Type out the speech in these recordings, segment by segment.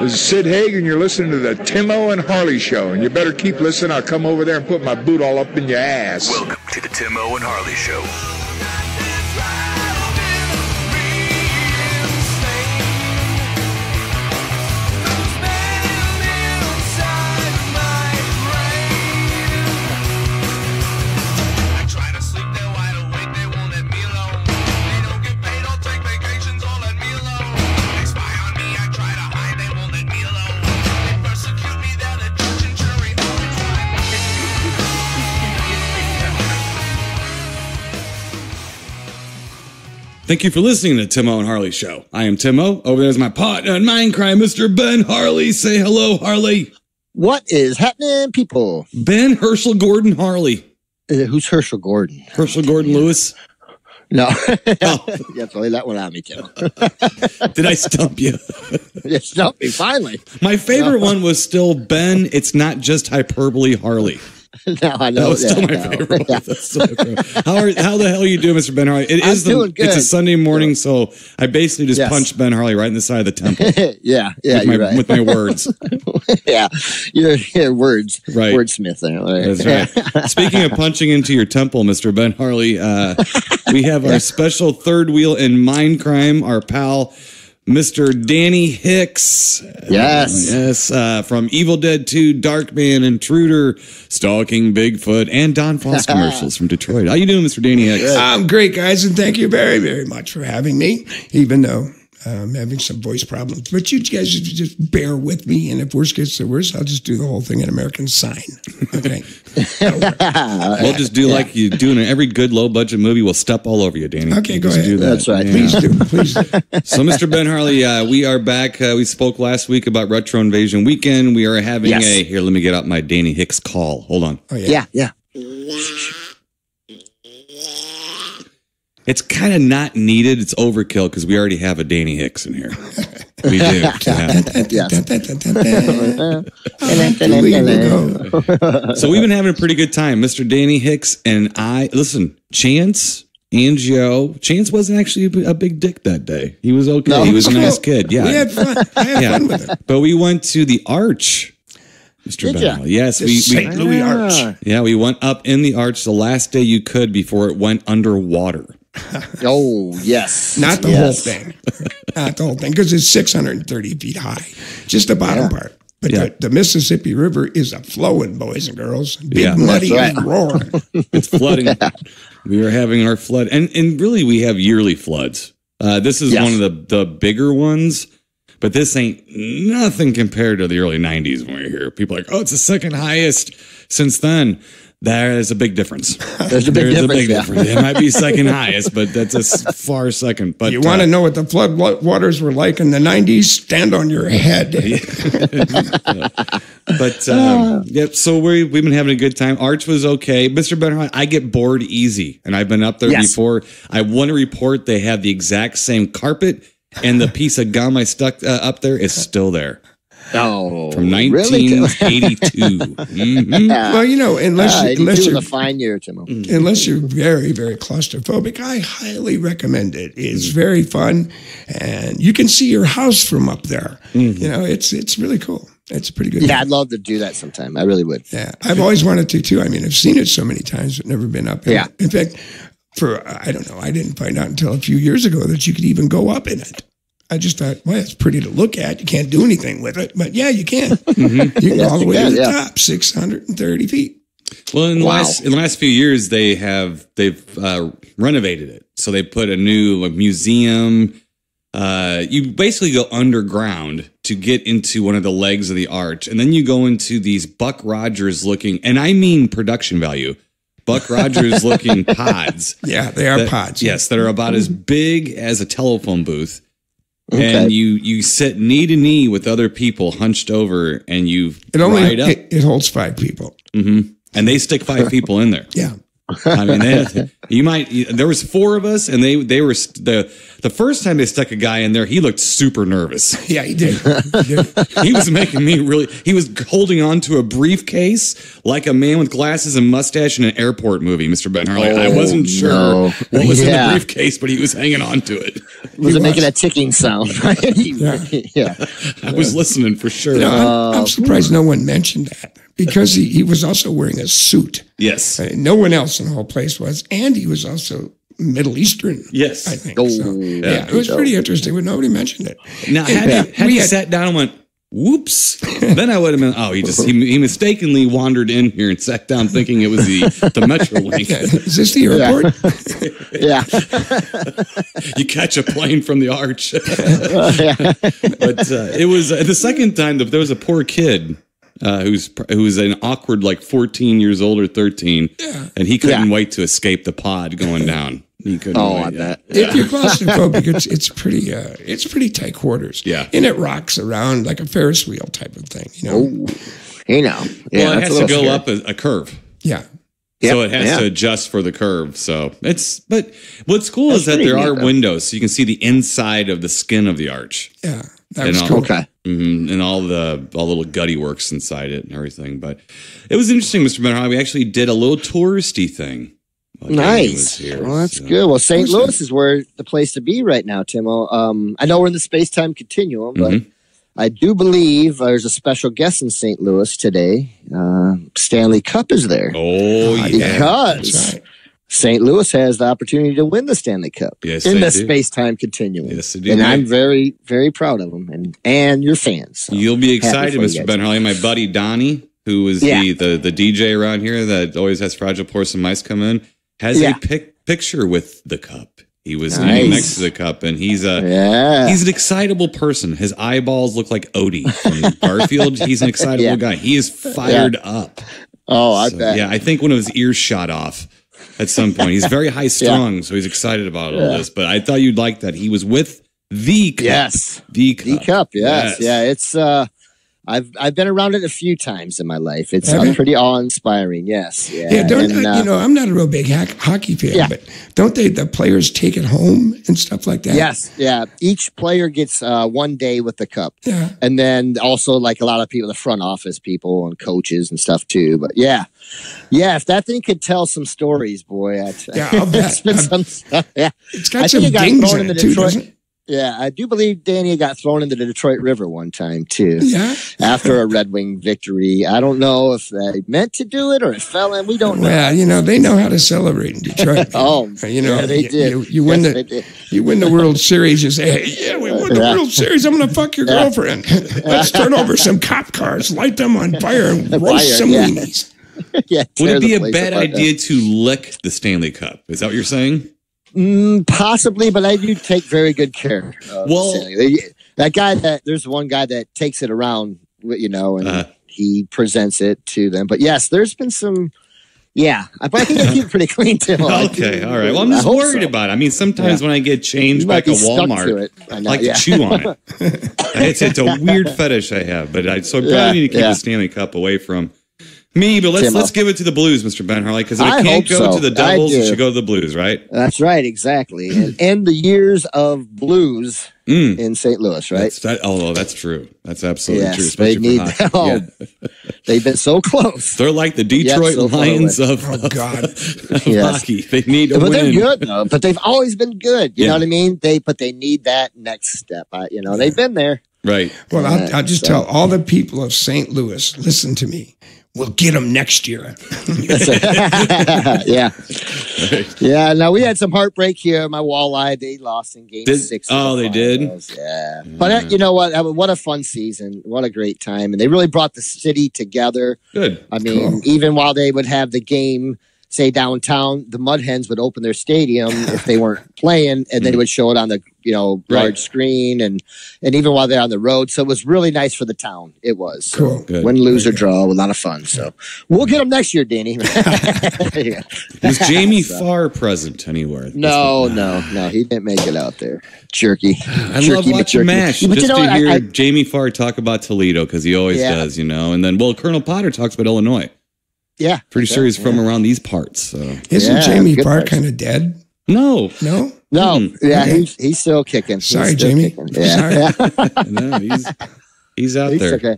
This is Sid Hagen. You're listening to the Timo and Harley Show, and you better keep listening. I'll come over there and put my boot all up in your ass. Welcome to the Timo and Harley Show. Thank you for listening to Timo and Harley Show. I am Timo. Over there is my partner in Mindcrime, Mr. Ben Harley. Say hello, Harley. What is happening, people? Ben Herschel Gordon Harley. Who's Herschel Gordon? Herschel Gordon Lewis? No. Oh. You have to lay that one on me, Tim. Did I stump you? You stumped me, finally. My favorite one was still Ben, it's not just hyperbole Harley. No, I know that was still my favorite one. Yeah. That's so cool. How the hell are you doing, Mr. Ben Harley? I'm doing good. It's a Sunday morning, so I basically just punched Ben Harley right in the side of the temple. yeah, with my words. Yeah, your words, right? Wordsmith there. That's right. Speaking of punching into your temple, Mr. Ben Harley, we have our special third wheel in Mindcrime, our pal, Mr. Danny Hicks. Yes. From Evil Dead 2, Darkman, Intruder, Stalking Bigfoot, and Don Foss commercials from Detroit. How you doing, Mr. Danny Hicks? I'm great, guys, and thank you very, very much for having me, even though I'm having some voice problems. But you guys just bear with me, and if worse gets to worse, I'll just do the whole thing in American Sign. Okay? We'll just do like you do in every good low-budget movie. We'll step all over you, Danny. Okay, go ahead. Do that. That's right. Yeah. Please do. So, Mr. Ben Harley, we are back. We spoke last week about Retro Invasion Weekend. We are having here, let me get out my Danny Hicks call. Hold on. Oh, yeah. Yeah. It's kind of not needed. It's overkill because we already have a Danny Hicks in here. We do. So we've been having a pretty good time. Mr. Danny Hicks and I, listen, Chance and Joe. Chance wasn't actually a big dick that day. He was okay. No, he was a nice kid. Yeah. We had fun. I had fun with it. But we went to the Arch. Mr. Ben. Yes, the St. Louis Arch. Yeah, we went up in the Arch the last day you could before it went underwater. Oh, yes. Not the whole thing. Not the whole thing, because it's 630 feet high. Just the bottom part. But the Mississippi River is a flowing, boys and girls. Big, muddy, and roaring. It's flooding. We were having our flood. And really, we have yearly floods. This is one of the bigger ones. But this ain't nothing compared to the early 90s when we were here. People are like, oh, it's the second highest since then. There is a big difference. There's a big difference. It might be second highest, but that's a far second. But you want to know what the flood waters were like in the 90s? Stand on your head. But so we've been having a good time. Arch was okay. Mr. Benhart, I get bored easy, and I've been up there before. I want to report they have the exact same carpet, and the piece of gum I stuck up there is still there. Oh, from 1982. Mm-hmm. Well, you know, unless you're a fine year, Timo. Unless you're very, very claustrophobic, I highly recommend it. It's very fun, and you can see your house from up there. You know, it's really cool. It's pretty good. Yeah, I'd love to do that sometime. I really would. Yeah, I've always wanted to too. I mean, I've seen it so many times, but never been up. Yeah. In fact, I don't know, I didn't find out until a few years ago that you could even go up in it. I just thought, well, it's pretty to look at. You can't do anything with it, but yeah, you can. You can go all the way to the top, 630 feet. Well, in the last few years, they've renovated it. So they put a new museum. You basically go underground to get into one of the legs of the arch, and then you go into these Buck Rogers looking, and I mean production value, Buck Rogers looking pods. Yeah, they are pods. Yes, that are about as big as a telephone booth. Okay. And you sit knee to knee with other people hunched over, and you ride up. It holds 5 people. Mm-hmm. And they stick 5 people in there. Yeah. I mean, there was 4 of us, and they were the first time they stuck a guy in there, he looked super nervous. Yeah, he did. He was making me he was holding on to a briefcase like a man with glasses and mustache in an airport movie, Mr. Ben Harley. I wasn't sure what was in the briefcase, but he was hanging on to it. Was it making a ticking sound? Yeah. I was listening for sure. I'm surprised no one mentioned that because he was also wearing a suit. Yes. No one else in the whole place was. And he was also Middle Eastern. Yes. I think. Oh, So, yeah, it was pretty interesting, but nobody mentioned it. Now, had he sat down and went, whoops, then I would have been, he mistakenly wandered in here and sat down thinking it was the Metrolink. Is this the airport? Yeah. You catch a plane from the arch. But it was the second time that there was a poor kid who's an awkward, like 14 years old or 13, and he couldn't wait to escape the pod going down. He couldn't wait. I bet. If you're claustrophobic, it's pretty tight quarters. Yeah. And it rocks around like a Ferris wheel type of thing, you know? Yeah, Well, it that's has to go scary. up a curve. Yeah. So it has to adjust for the curve. So but what's cool is that pretty there neat, are though. windows, so you can see the inside of the skin of the arch. Yeah. That And was all- cool. Okay. And all the little gutty works inside it and everything. But it was interesting, Mr. Benhart. We actually did a little touristy thing. while Danny was Nice. here, Well, that's so. good. Well, St. Louis is where the place to be right now, Timo. I know we're in the space-time continuum, but I do believe there's a special guest in St. Louis today. Stanley Cup is there. Oh, yeah. Because That's right. St. Louis has the opportunity to win the Stanley Cup Yes, in they the do. space-time continuum. Yes, they do. And I'm very, very proud of them and your fans. So You'll be happy excited, for you Mr. guys. Benhart. My buddy Donnie, who is the DJ around here that always has Fragile Porcelain Mice come in, has a picture with the cup. He was standing next to the cup, and he's an excitable person. His eyeballs look like Odie from Garfield. He's an excitable guy. He is fired up. Oh, I So, bet. yeah, I think one of his ears shot off at some point. He's very high strung, so he's excited about all this. But I thought you'd like that. He was with the cup. Yes. The cup. The Cup, yes. Yeah, it's I've been around it a few times in my life. It's pretty awe-inspiring. Yes. Yeah, I'm not a real big hockey fan, but don't the players take it home and stuff like that? Yes, yeah. Each player gets 1 day with the cup. Yeah. And then also like a lot of people, the front office people and coaches and stuff too. But yeah, if that thing could tell some stories, boy. I'll bet. Yeah. It's got some dings in it too, doesn't it? Yeah, I do believe Danny got thrown into the Detroit River one time too. Yeah. After a Red Wing victory. I don't know if they meant to do it or it fell in. We don't know. Well, they know how to celebrate in Detroit. They did. You win Yes, they did. you win the World Series. You say, "Hey, we won the World Series. I'm going to fuck your girlfriend. Let's turn over some cop cars, light them on fire, and roast some weenies." Yeah, Would tear it be the a place bad apart. idea to lick the Stanley Cup? Is that what you're saying? Possibly, but I do take very good care. Well- There's one guy that takes it around, and he presents it to them. But yes, there's been some. Yeah, but I think they keep it pretty clean too. Okay, all right. Well, I'm just worried about it. I mean, sometimes when I get change back at Walmart, I like to chew on it. It's a weird fetish I have, but I probably need to keep the Stanley Cup away from me. But let's give it to the Blues, Mr. Ben Harley, because if I it can't hope go so. to the Devils, I it do. should go to the Blues, right? That's right, exactly. And end the years of blues in St. Louis, right? That's true. That's absolutely true. Yes, they Especially need. for hockey. Yeah. They've been so close. They're like the Detroit so far Lions away. of Yes. hockey. They need to But win. they're good though. But they've always been good. You Yeah. know what I mean? But they need that next step. They've been there. Right. Well, I'll just tell all the people of St. Louis, listen to me. We'll get them next year. Yeah. Yeah. Now we had some heartbreak here. My walleye, they lost in game 6. Oh, they did? Yeah. But you know what? What a fun season. What a great time. And they really brought the city together. Good. I mean, even while they would have the game, say downtown, the Mud Hens would open their stadium if they weren't playing, and they would show it on the large screen, and even while they're on the road. So it was really nice for the town. It was Cool. Good. Win, lose, or draw, a lot of fun. So we'll get them next year, Danny. Yeah. Was Jamie Farr present anywhere? No, he didn't make it out there. Jerky. I love watching MASH But just you know to what? hear Jamie Farr talk about Toledo, because he always does, And then, Colonel Potter talks about Illinois. Yeah. Pretty sure he's from around these parts. So. Isn't Jamie good Farr parts. kind of dead? No. No? No, yeah, Okay. he's still kicking. Sorry, He's still Jamie. kicking. Yeah. No, he's out He's there. okay.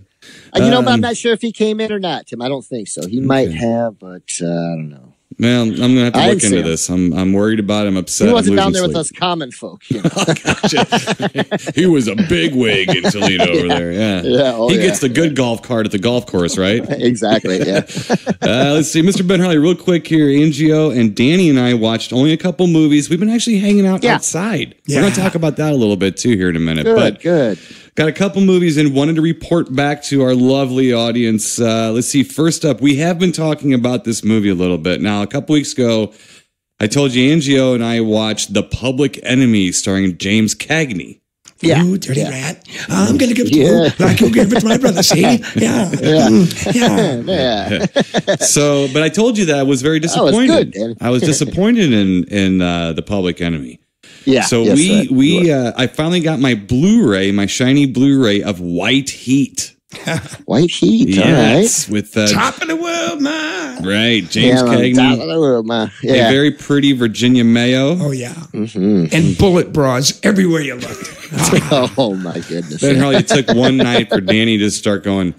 But I'm not sure if he came in or not, Tim. I don't think so. He might have, but I don't know. Well, I'm gonna have to look into this. I'm worried about him. Upset. He wasn't down there with us common folk. You know? Gotcha. He was a big wig in Toledo over there. Yeah. He gets the good golf cart at the golf course, right? Exactly. Yeah. Let's see, Mr. Ben Harley, real quick here. Angio and Danny and I watched only a couple movies. We've been actually hanging out outside. Yeah. We're gonna talk about that a little bit too here in a minute. Good. Got a couple movies and wanted to report back to our lovely audience. Let's see. First up, we have been talking about this movie a little bit. Now, a couple weeks ago, I told you Angio and I watched The Public Enemy starring James Cagney. Yeah. You dirty rat. I'm going to give it to you like you'll give it to my brother. See? Yeah. So, but I told you that I was very disappointed. I was disappointed in The Public Enemy. Yeah. So I finally got my Blu-ray, my shiny Blu-ray of White Heat. White Heat. Yes, with Top of the World, man. Right, James Cagney. Top of the world, man. Yeah. A very pretty Virginia Mayo. Oh yeah. And bullet bras everywhere you looked. Oh my goodness. Ben Harley, it took one night for Danny to start going,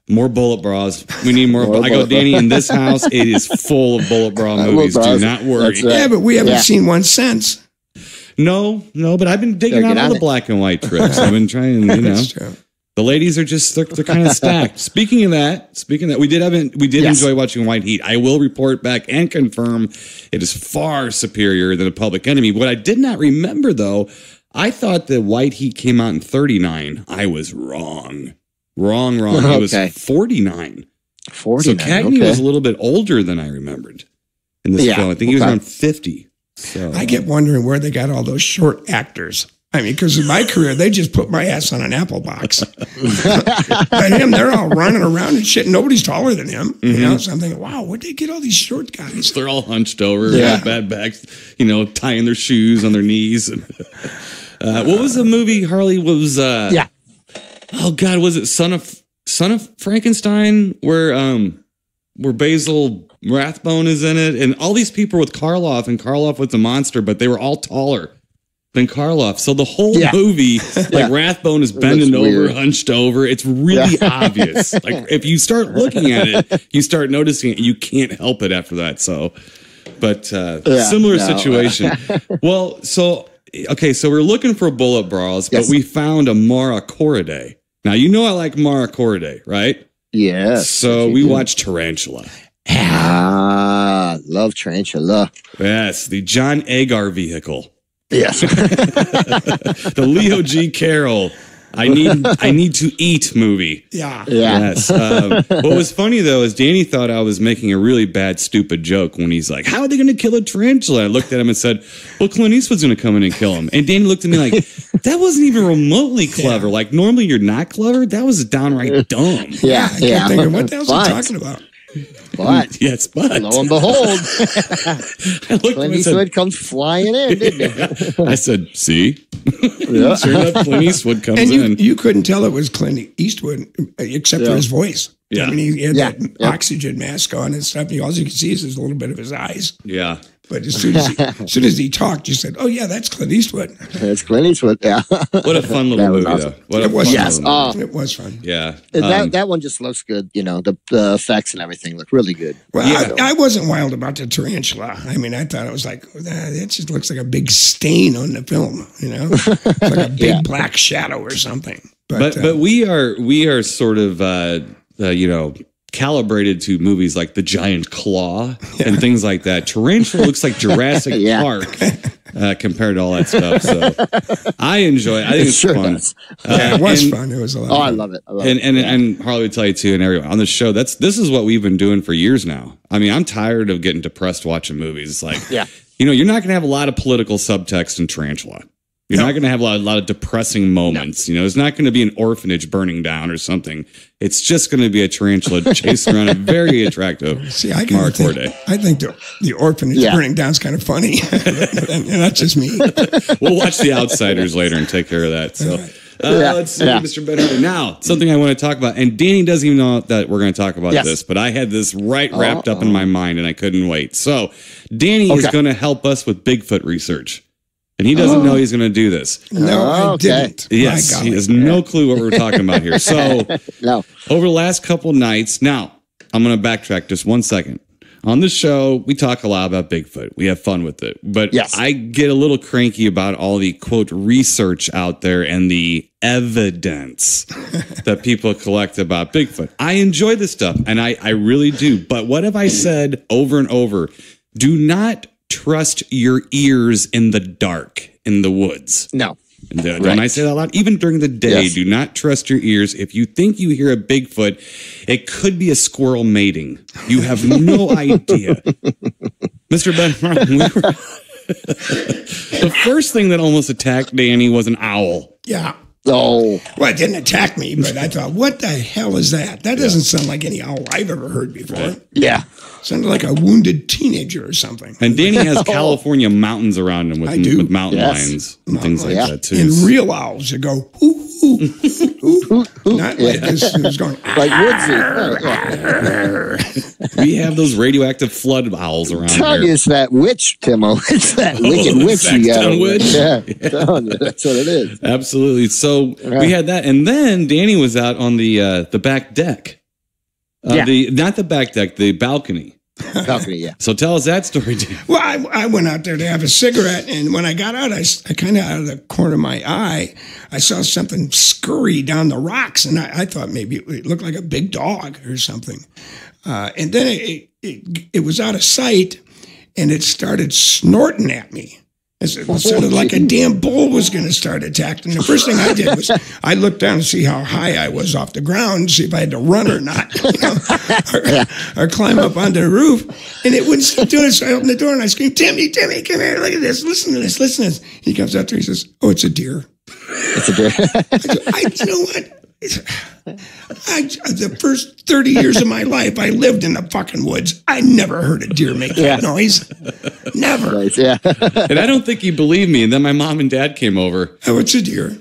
more bullet bras. We need more. I go, Danny, in this house, it is full of bullet bra movies. Do not worry. Right. Yeah, but we haven't seen one since. No, but I've been digging out all the black and white tricks. I've been trying, That's true. The ladies are just, they're kind of stacked. Speaking of that, we did enjoy watching White Heat. I will report back and confirm it is far superior than A Public Enemy. What I did not remember, though, I thought that White Heat came out in 39. I was wrong. Wrong. It was 49. 49. So Cagney was a little bit older than I remembered in this film. I think he was around 50. So I kept wondering where they got all those short actors. I mean, because in my career, they just put my ass on an apple box. But him, they're all running around and shit. Nobody's taller than him. You know, so I'm thinking, wow, where'd they get all these short guys? They're all hunched over, got bad backs, tying their shoes on their knees. What was the movie, Harley? Was oh God, was it Son of Frankenstein, where Basil Rathbone is in it, and all these people with Karloff, and Karloff was a monster, but they were all taller than Karloff. So the whole movie, Rathbone is bending over, hunched over. It's really obvious. Like if you start looking at it, you start noticing it. You can't help it after that. So, but similar situation. Well, so we're looking for bullet bras, but we found a Mara Corridae. Now you know I like Mara Corridae, right? Yes. So we watched Tarantula. Love Tarantula. Yes, the John Agar vehicle. Yes. The Leo G. Carroll. I need to eat movie. Yeah. Yes. What was funny though is Danny thought I was making a really bad, stupid joke when he's like, "How are they going to kill a tarantula?" I looked at him and said, "Well, Clint Eastwood's going to come in and kill him." And Danny looked at me like, "That wasn't even remotely clever. Like normally you're not clever. That was downright dumb." I kept thinking, what the hell's he talking about? But lo and behold, Clint Eastwood comes flying in, didn't he? I said, "See, sure enough, Clint Eastwood comes in." You couldn't tell it was Clint Eastwood except for his voice. Yeah. I mean, he had that oxygen mask on and stuff. All you could see is a little bit of his eyes. Yeah. But as soon as he talked, you said, "Oh yeah, that's Clint Eastwood." That's Clint Eastwood. Yeah. What a fun little movie, though. It was fun. Yeah. That one just looks good. The effects and everything look really good. Well, I wasn't wild about the tarantula. I mean, I thought it was like it just looks like a big stain on the film. It's like a big black shadow or something. But we are sort of calibrated to movies like The Giant Claw and things like that. Tarantula looks like Jurassic Park compared to all that stuff. So I enjoy it. I think it's fun. It was fun. It was a lot of fun. I love it. And Harley would tell you too, and everyone on the show, this is what we've been doing for years now. I mean, I'm tired of getting depressed watching movies. It's like, you're not going to have a lot of political subtext in Tarantula. You're not going to have a lot of depressing moments. It's not going to be an orphanage burning down or something. It's just going to be a tarantula chasing around a very attractive Mara Corridae. I think the orphanage burning down is kind of funny. And that's just me. We'll watch The Outsiders later and take care of that. So let's see, Mr. Ben Harley. Now, something I want to talk about, and Danny doesn't even know that we're going to talk about this, but I had this wrapped up in my mind, and I couldn't wait. So Danny is going to help us with Bigfoot research. And he doesn't know he's going to do this. No, I didn't. Yes, he has no clue what we're talking about here. So, over the last couple nights, now, I'm going to backtrack just 1 second. On the show, we talk a lot about Bigfoot. We have fun with it. But I get a little cranky about all the, quote, research out there and the evidence that people collect about Bigfoot. I enjoy this stuff, and I really do. But what have I said over and over? Do not trust your ears in the dark, in the woods. No. Don't I say that a lot? Even during the day, do not trust your ears. If you think you hear a Bigfoot, it could be a squirrel mating. You have no idea. Mr. Ben, the first thing that almost attacked Danny was an owl. Yeah. Oh. Well, it didn't attack me, but I thought, what the hell is that? That doesn't sound like any owl I've ever heard before. Right. Yeah. Sounded like a wounded teenager or something. And Danny has California mountains around him with mountain lions and things like that, too. And real owls that go, hoo, hoo, hoo, hoo. Not like this who's going, like Woodsy. We have those radioactive flood owls around Tell here. It's that witch, Timo. It's that wicked witch you got. Witch? Yeah, that's what it is. Absolutely. So we had that. And then Danny was out on the back deck. Not the back deck, the balcony. Balcony, yeah. So tell us that story, Dan. Well, I went out there to have a cigarette, and when I got out, I kind of out of the corner of my eye, I saw something scurry down the rocks, and I thought maybe it looked like a big dog or something. And then it was out of sight, and it started snorting at me. It sounded like a damn bull was going to start attacking. The first thing I did was I looked down to see how high I was off the ground, see if I had to run or not, or climb up onto the roof. And it wouldn't stop doing it. So I opened the door and I screamed, Timmy, come here, look at this, listen to this. He comes out there, he says, oh, it's a deer. It's a deer. You know what? The first 30 years of my life, I lived in the fucking woods. I never heard a deer make that noise. Never. Nice, yeah. And I don't think he believed me. And then my mom and dad came over. Oh, it's a deer.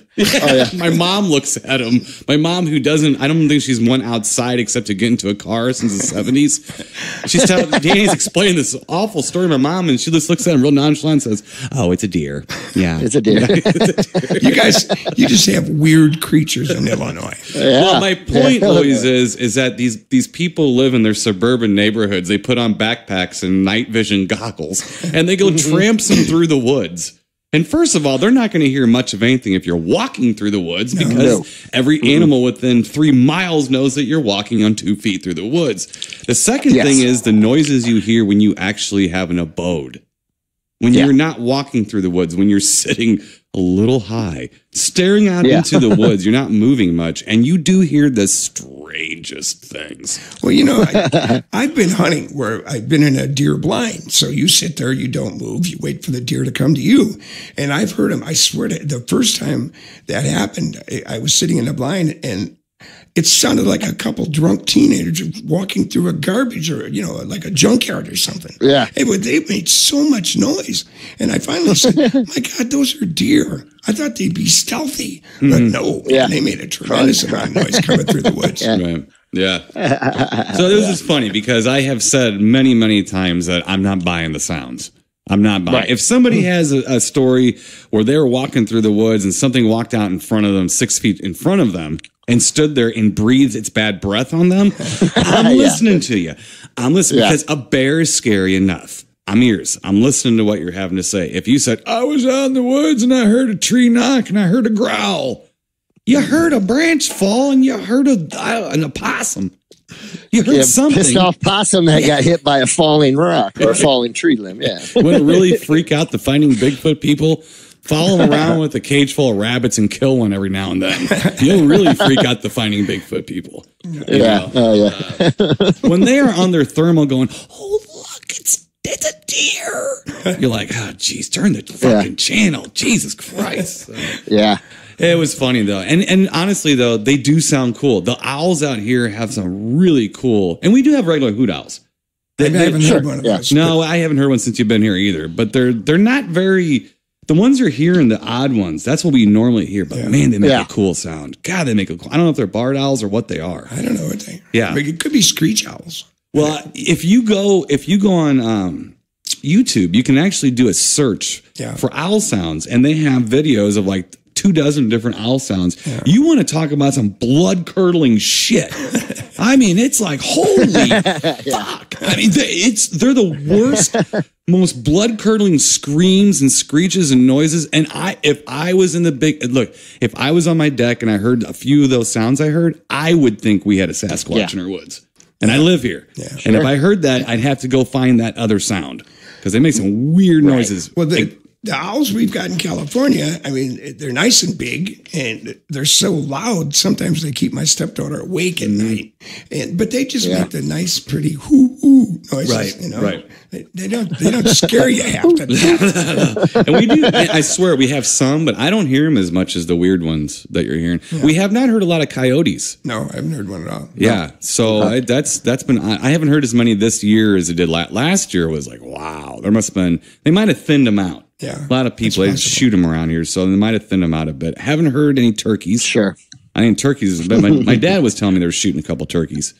My mom looks at him. My mom, who doesn't, I don't think she's went outside except to get into a car since the 70s. She's telling, Danny's explaining this awful story to my mom, and she just looks at him real nonchalant and says, oh, it's a deer. Yeah. It's a deer. You guys, you just have weird creatures in Illinois. Yeah. Well, my point always is that these people live in their suburban neighborhoods. They put on backpacks and night vision goggles, and they go trampsing through the woods. And first of all, they're not going to hear much of anything if you're walking through the woods, because every animal within 3 miles knows that you're walking on 2 feet through the woods. The second thing is the noises you hear when you actually have an abode. When you're not walking through the woods, when you're sitting a little high, staring out into the woods, you're not moving much, and you do hear the strangest things. Well, you know, I've been hunting where I've been in a deer blind. So you sit there, you don't move, you wait for the deer to come to you. And I've heard them, I swear to the first time that happened, I was sitting in the blind, and it sounded like a couple drunk teenagers walking through a garbage or, you know, like a junkyard or something. Yeah. They made so much noise. And I finally said, my God, those are deer. I thought they'd be stealthy. But no, they made a tremendous amount of noise coming through the woods. Right. Yeah. So this is funny because I have said many, many times that I'm not buying the sounds. I'm not buying. If somebody has a story where they were walking through the woods and something walked out in front of them, 6 feet in front of them, and stood there and breathed its bad breath on them, I'm listening to you. I'm listening because a bear is scary enough. I'm ears. I'm listening to what you're having to say. If you said, I was out in the woods and I heard a tree knock and I heard a growl, you heard a branch fall and you heard an opossum. You heard something. Pissed off possum that got hit by a falling rock or a falling tree limb. Yeah. Would it really freak out the Finding Bigfoot people? Follow them around with a cage full of rabbits and kill one every now and then. You'll really freak out the Finding Bigfoot people. When they are on their thermal going, oh, look, it's a deer. You're like, oh, geez, turn the fucking channel. Jesus Christ. So, it was funny, though. And honestly, though, they do sound cool. The owls out here have some really cool, and we do have regular hoot owls. I haven't heard one of those. No, I haven't heard one since you've been here either. But they're not very. The ones you're hearing, the odd ones, that's what we normally hear. But man, they make a cool sound. God, they make a cool. I don't know if they're barred owls or what they are. I don't know what they. Yeah, but it could be screech owls. Well, if you go on YouTube, you can actually do a search for owl sounds, and they have videos of like 24 different owl sounds. Yeah. You want to talk about some blood curdling shit? I mean, it's like holy fuck. I mean, they're the worst, most blood curdling screams and screeches and noises. And if I was on my deck and I heard a few of those sounds I heard, I would think we had a Sasquatch in our woods. And I live here. Yeah, sure. And if I heard that, I'd have to go find that other sound because they make some weird noises. Well, the owls we've got in California, I mean, they're nice and big, and they're so loud. Sometimes they keep my stepdaughter awake at night. But they just make the nice, pretty hoo-hoo noises. Right, you know? right. They don't scare you half the time. And we do. I swear we have some, but I don't hear them as much as the weird ones that you're hearing. Yeah. We have not heard a lot of coyotes. No, I haven't heard one at all. Yeah, so that's been. I haven't heard as many this year as it did last year. Was like, wow, there must have been. They might have thinned them out. Yeah, a lot of people they shoot them around here, so they might have thinned them out a bit. Haven't heard any turkeys. Sure. I mean, turkeys. But my dad was telling me they were shooting a couple turkeys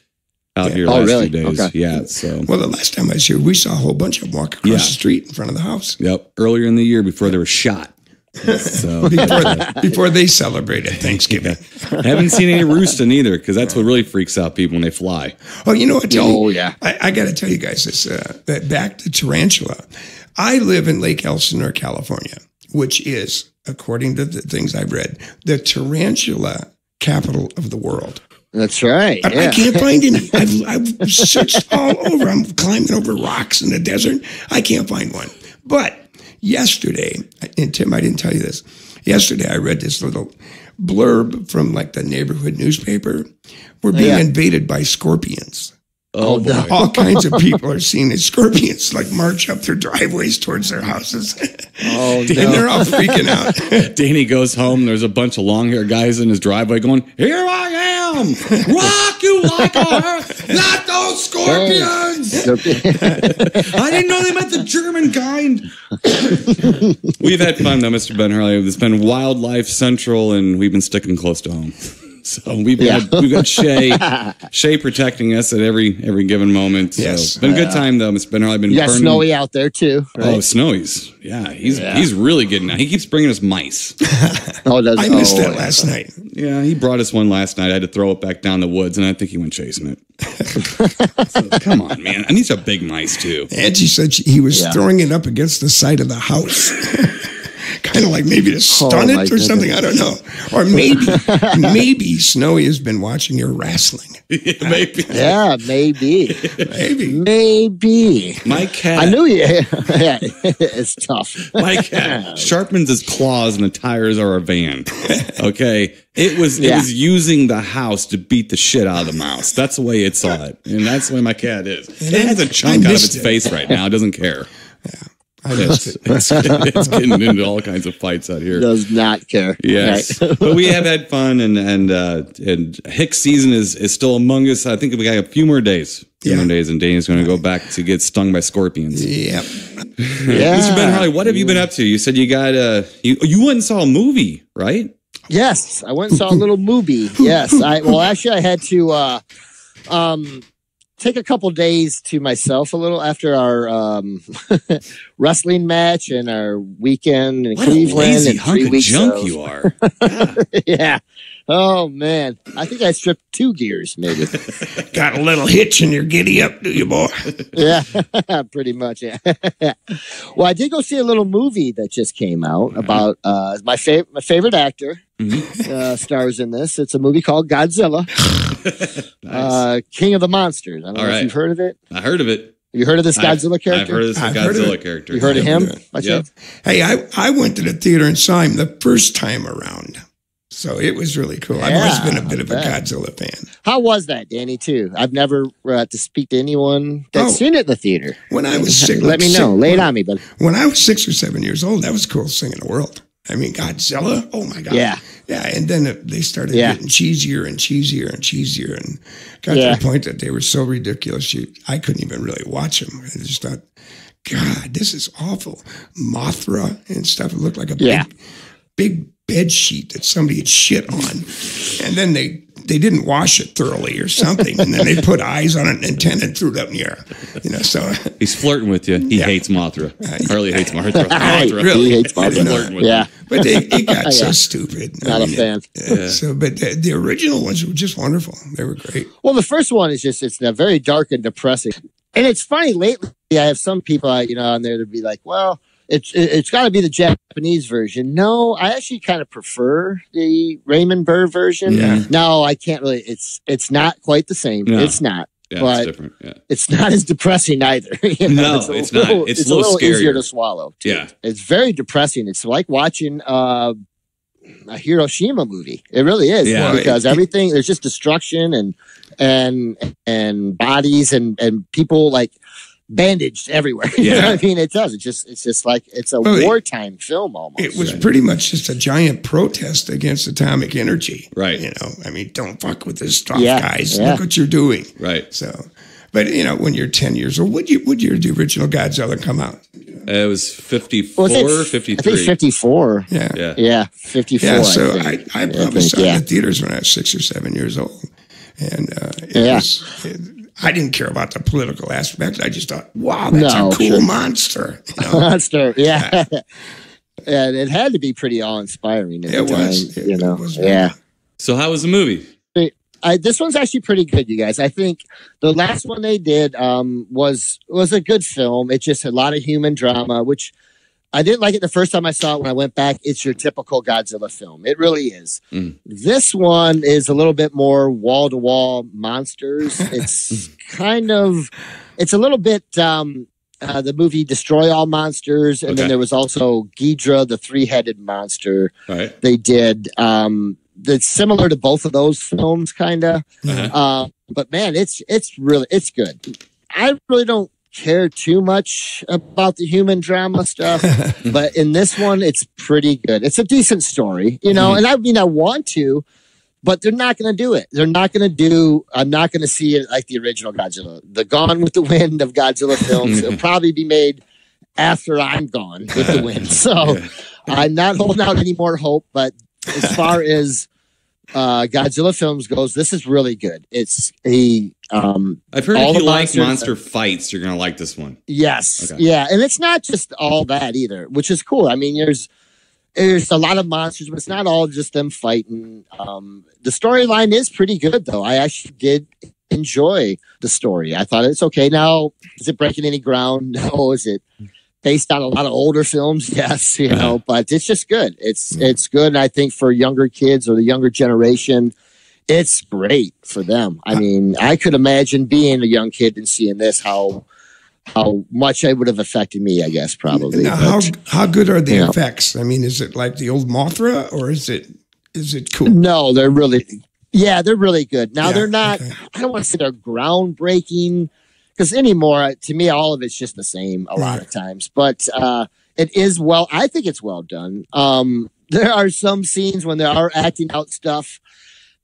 out here last few days. Okay. Yeah. So well, the last time I was here, we saw a whole bunch of them walk across the street in front of the house. Yep. Earlier in the year, before they were shot. So before they celebrated Thanksgiving. I haven't seen any roosting either because that's what really freaks out people when they fly. Oh, you know what? I got to tell you guys this. Back to tarantula. I live in Lake Elsinore, California, which is, according to the things I've read, the tarantula capital of the world. That's right. I can't find any. I've searched all over. I'm climbing over rocks in the desert. I can't find one. But yesterday, and Tim, I didn't tell you this. Yesterday, I read this little blurb from like the neighborhood newspaper. We're being invaded by scorpions. Oh, boy. All kinds of people are seeing these scorpions like march up their driveways towards their houses. Oh, no. And they're all freaking out. Danny goes home. There's a bunch of long-haired guys in his driveway going, "Here I am! Rock you like a not those scorpions!" I didn't know they meant the German kind. We've had fun, though, Mr. Ben Hurley. It's been Wildlife Central, and we've been sticking close to home. So we've got Shay protecting us at every given moment. So yes, it's been a good time though. It's been burning. Snowy out there too. Right? Oh, Snowy's he's really getting out. He keeps bringing us mice. I missed that last night. Yeah, he brought us one last night. I had to throw it back down the woods, and I think he went chasing it. So, come on, man! And these are big mice too. Angie said he was throwing it up against the side of the house. Kind of like maybe to stun it or something. I don't know. Or maybe Snowy has been watching your wrestling. Maybe. Yeah, maybe. My cat. I knew you. Yeah, it's tough. My cat sharpens his claws and the tires are a van. Okay. It was using the house to beat the shit out of the mouse. That's the way it saw it. And that's the way my cat is. It has a chunk out of its face right now. It doesn't care. Yeah. It's getting into all kinds of fights out here. Does not care. Yes, right. But we have had fun, and Hicks season is still among us. I think we got a few more days. And Danny's going to go back to get stung by scorpions. Yep. Mr. Ben Harley, what have you been up to? You said you got you went and saw a movie, right? Yes, I went and saw a little movie. Yes, actually, I had to take a couple days to myself a little after our wrestling match and our weekend in Cleveland. What a lazy and hunk of junk you are. Yeah. Oh, man. I think I stripped 2 gears, maybe. Got a little hitch in your giddy up, do you, boy? Yeah, pretty much. Yeah. Well, I did go see a little movie that just came out about my favorite actor. Mm-hmm. Stars in this. It's a movie called Godzilla. Nice. King of the Monsters. I don't know if you've heard of it. I heard of it. You heard of this Godzilla character? I've heard of this Godzilla character. You heard of him? Yep. Hey, I went to the theater and saw him the first time around. So it was really cool. I've always been a bit of a Godzilla fan. How was that, Danny, too? I've never to speak to anyone that's seen it in the theater. When I was 6, let me know. Lay it on me, buddy. When I was 6 or 7 years old, that was the coolest thing in the world. I mean, Godzilla. Oh my God. Yeah. Yeah. And then they started getting cheesier and cheesier and cheesier, and got to the point that they were so ridiculous. I couldn't even really watch them. I just thought, God, this is awful. Mothra and stuff. It looked like a big bed sheet that somebody had shit on. And then they didn't wash it thoroughly or something. And then they put eyes on an antenna and threw it up in the air. So he's flirting with you. He hates Mothra. Harley hates Mothra. Really? He hates Mothra. Yeah. But it got so stupid. Not a fan. So, but the original ones were just wonderful. They were great. Well, the first one is it's very dark and depressing. And it's funny lately. I have some people, on there to be like, well, it's got to be the Japanese version. No, I actually kind of prefer the Raymond Burr version. Yeah. No, I can't really. It's not quite the same. No. It's not. Yeah, but it's different. Yeah. it's not as depressing either. No, it's not. It's a little easier scarier. to swallow. Too. Yeah. It's very depressing. It's like watching a Hiroshima movie. It really is. Yeah. Because everything, there's just destruction and bodies and people like bandaged everywhere. You know what I mean? It does. It's just like it's a wartime film almost. It was pretty much just a giant protest against atomic energy. Right. I mean, don't fuck with this stuff, guys. Look what you're doing. Right. So, but when you're 10 years old, what year did the original Godzilla come out? It was 54, 53. I think 54. Yeah. Yeah, 54. Yeah, so I I probably saw it in the theaters when I was 6 or 7 years old. And I didn't care about the political aspect. I just thought, wow, that's a cool monster. Monster, yeah. And it had to be pretty awe-inspiring at the time. It was So how was the movie? This one's actually pretty good, you guys. I think the last one they did was a good film. It just had a lot of human drama, which I didn't like it the first time I saw it. When I went back, it's your typical Godzilla film. It really is. This one is a little bit more wall-to-wall monsters. It's it's a little bit the movie Destroy All Monsters, and then there was also Ghidra, the three-headed monster. Right. They did. That's similar to both of those films, kind of. But man, it's good. I really don't care too much about the human drama stuff, but in this one, it's pretty good. It's a decent story, and I want to, but they're not going to do it. I'm not going to see it like the original Godzilla. The Gone with the Wind of Godzilla films. It'll probably be made after I'm gone with the wind. So I'm not holding out any more hope, but as far as Godzilla films goes, this is really good. It's I've heard if you like monster fights, you're going to like this one. Yes. Okay. Yeah. And it's not just all that either, which is cool. I mean, there's a lot of monsters, but it's not all just them fighting. The storyline is pretty good, though. I actually did enjoy the story. I thought it's okay. Now, is it breaking any ground? No. Is it based on a lot of older films? Yes, but it's just good. It's good. And I think for younger kids or the younger generation, it's great for them. I mean, I could imagine being a young kid and seeing this, how much it would have affected me, I guess, probably. Now, how good are the effects? I mean, is it like the old Mothra, or is it cool? No, they're really good. Now, they're not, I don't want to say they're groundbreaking, because anymore, to me, all of it's just the same a lot of times. But it is I think it's well done. There are some scenes when they are acting out stuff,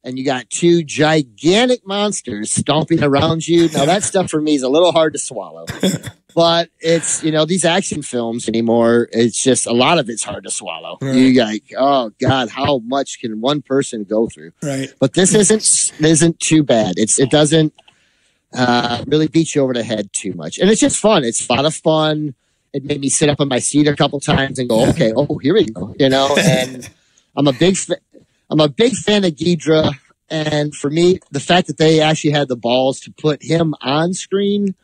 and you got two gigantic monsters stomping around you. Now, that stuff for me is a little hard to swallow. But it's, these action films anymore, it's just a lot of it's hard to swallow. Right. You like, oh, God, how much can one person go through? Right. But this isn't too bad. It doesn't really beat you over the head too much. And it's just fun. It's a lot of fun. It made me sit up on my seat a couple times and go, okay, here we go, and I'm a big fan of Ghidra. And for me, the fact that they actually had the balls to put him on screen,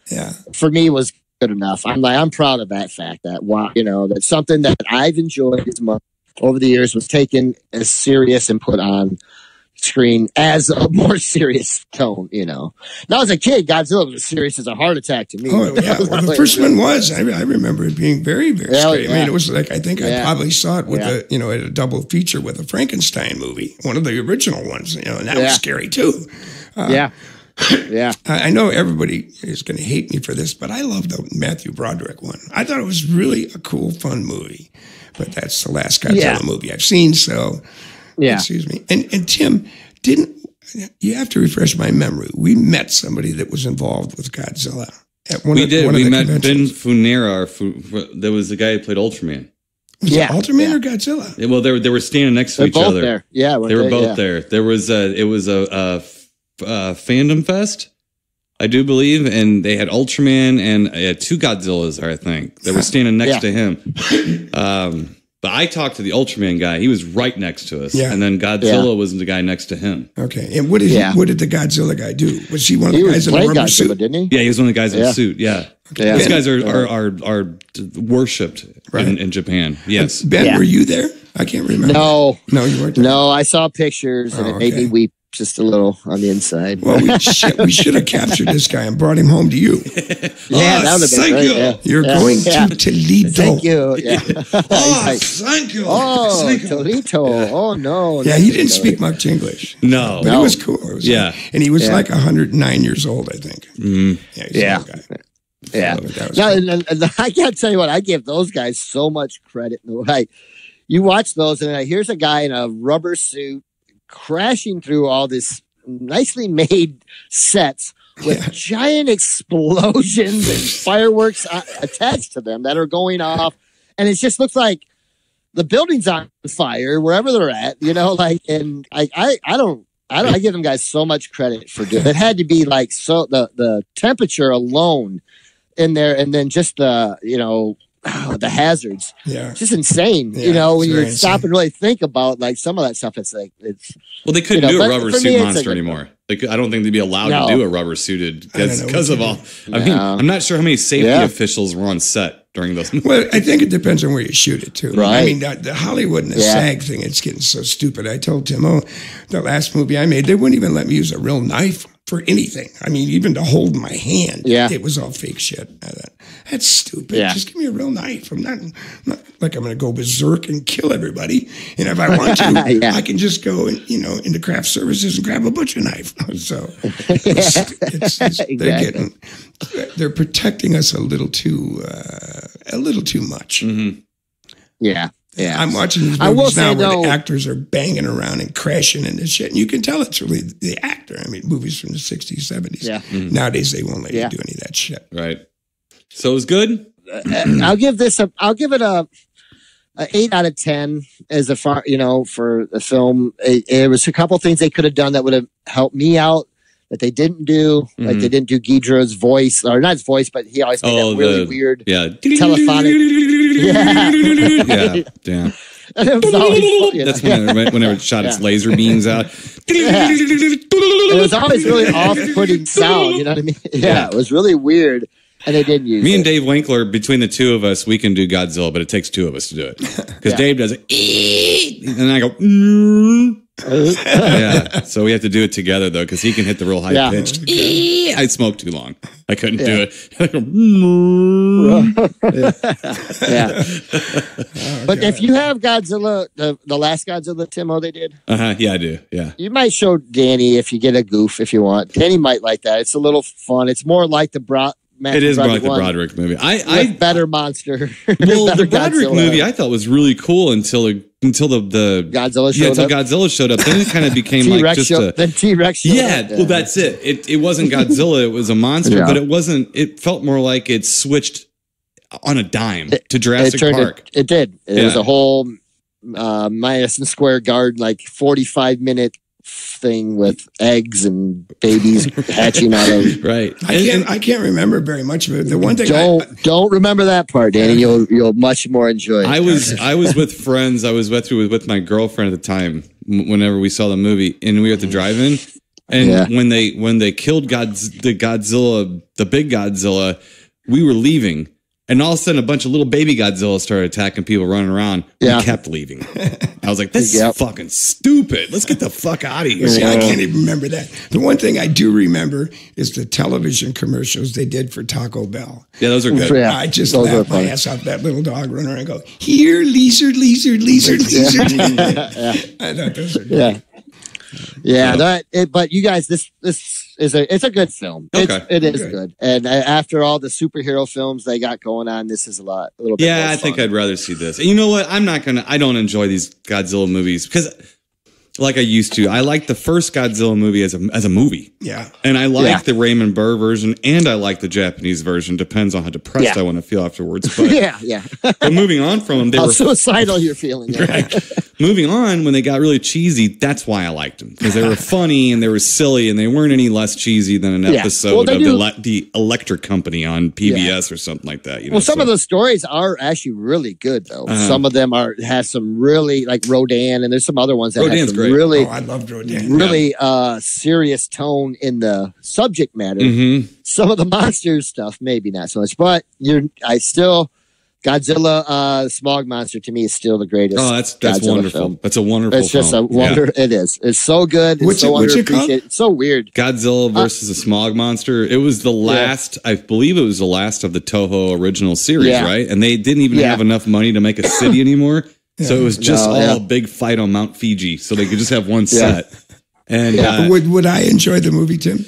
for me was good enough. I'm proud of that fact that, wow, that's something that I've enjoyed as much over the years was taken as serious and put on screen as a more serious tone, Now, as a kid, Godzilla was as serious as a heart attack to me. Oh, yeah. Well, the first one was. I remember it being very, very scary. I mean, it was like, I think I probably saw it with at a double feature with a Frankenstein movie, one of the original ones, and that was scary too. Yeah. I know everybody is going to hate me for this, but I loved the Matthew Broderick one. I thought it was really a cool, fun movie. But that's the last Godzilla movie I've seen, so... Yeah. Excuse me. And Tim, you have to refresh my memory. We met somebody that was involved with Godzilla. We met Ben Funera. There was the guy who played Ultraman. Was it Ultraman or Godzilla? Yeah, well, they were standing next to each other. There. Yeah, they were both there. There was it was a fandom fest, I do believe, and they had Ultraman and two Godzillas. I think they were standing next to him. But I talked to the Ultraman guy. He was right next to us. Yeah. And then Godzilla was the guy next to him. Okay. And what did the Godzilla guy do? Was he one of the guys in the rubber Godzilla, suit? didn't he? Yeah, he was one of the guys in the suit. Yeah. Okay. These guys are worshipped in Japan. Yes. Ben, were you there? I can't remember. No, you weren't there. No, I saw pictures and it made me weep just a little on the inside. Well, we should have captured this guy and brought him home to you. Yeah, that would have been great. Yeah. You're going to Toledo. Thank you. Yeah. Thank you. Oh, Thank you. Toledo. Oh, no. Yeah, he didn't speak much English. No. But it was cool. It was and he was like 109 years old, I think. Yeah. He's a guy. Yeah. So and I can't tell you what, I give those guys so much credit. You watch those, and here's a guy in a rubber suit crashing through all this nicely made sets with giant explosions and fireworks attached to them that are going off. And it just looks like the building's on fire wherever they're at, and I give them guys so much credit for doing it. It had to be like, so the temperature alone in there, and then just the hazards. Yeah. It's just insane. When you stop and really think about like some of that stuff, it's well, they couldn't do a rubber suit monster anymore. I don't think they'd be allowed to do a rubber suited because of all. I'm not sure how many safety officials were on set during those movies. Well, I think it depends on where you shoot it too. Right. I mean, the Hollywood and the SAG thing, it's getting so stupid. I told Tim, the last movie I made, they wouldn't even let me use a real knife for anything. I mean, even to hold my hand, it was all fake shit. That's stupid. Yeah. Just give me a real knife. I'm not like I'm going to go berserk and kill everybody. And if I want to, I can just go into craft services and grab a butcher knife. So they're protecting us a little too much. Mm-hmm. Yeah. I'm watching these movies now where the actors are banging around and crashing into shit. And you can tell it's really the actor. I mean, movies from the 60s, 70s. Yeah. Mm-hmm. Nowadays, they won't let you do any of that shit. Right. So it was good? I'll give it a 8 out of 10 as for the film. It was a couple things they could have done that would have helped me out that they didn't do. Mm-hmm. Like they didn't do Ghidorah's voice, or not his voice, but he always made that really weird telephonic. Yeah. And it was always, that's whenever it shot its laser beams out. It was always really off-putting sound. You know what I mean? Yeah, it was really weird. And they didn't use Me and Dave Winkler, between the two of us, we can do Godzilla, but it takes two of us to do it. Because Dave does it, and I go, so we have to do it together, though, because he can hit the real high-pitched. I smoked too long. I couldn't do it. But if you have Godzilla, the last Godzilla, Timo, they did? Yeah, I do, yeah. You might show Danny if you get a goof, if you want. Danny might like that. It's a little fun. It's more like the it is more like the Broderick movie. Better monster. Well, the Broderick movie I thought was really cool until the Godzilla showed up. Godzilla showed up. Then it kind of became like just then T-Rex showed up. Well, that's it. It wasn't Godzilla. It was a monster, but it wasn't. It felt more like it switched on a dime to Jurassic Park. It did. It was a whole Madison Square Garden, like 45-minute thing with eggs and babies hatching out of. Right. I can't remember very much of it. The one thing don't remember that part, Danny. You'll much more enjoy it. I was with friends. I was with my girlfriend at the time. Whenever we saw the movie, and we were at the drive-in, and when they killed the big Godzilla, we were leaving. And all of a sudden, a bunch of little baby Godzilla started attacking people running around. We kept leaving. I was like, this is fucking stupid. Let's get the fuck out of here. See, I can't even remember that. The one thing I do remember is the television commercials they did for Taco Bell. Yeah, those are good. I just laughed my ass off that little dog running around and go, here, lizard, lizard, lizard, lizard. I thought those are good. But you guys, this is a good film. Okay. It is good. And after all the superhero films they got going on, this is a little bit more fun. I think I'd rather see this. And you know what? I don't enjoy these Godzilla movies because like I used to. I like the first Godzilla movie as a movie. Yeah. And I like the Raymond Burr version and I like the Japanese version. Depends on how depressed I want to feel afterwards. But, but moving on from them, how suicidal you're feeling. Right. moving on, when they got really cheesy, that's why I liked them, because they were funny and they were silly and they weren't any less cheesy than an episode of the Electric Company on PBS or something like that. You know? Well, some of those stories are actually really good, though. Some of them have some really, like Rodan, and there's some other ones that have some great. really, I loved Rodan. Really serious tone in the subject matter. Some of the monsters stuff, maybe not so much, but Godzilla, Smog Monster, to me is still the greatest. Oh, that's Godzilla wonderful. film. That's a wonderful film. It's just a wonder. Yeah. It is. It's so good. It's so underappreciated. It's so weird. Godzilla versus the Smog Monster. It was the last, I believe it was the last of the Toho original series, right? And they didn't even have enough money to make a city anymore. So it was just a big fight on Mount Fiji. So they could just have one set. And would I enjoy the movie, Tim?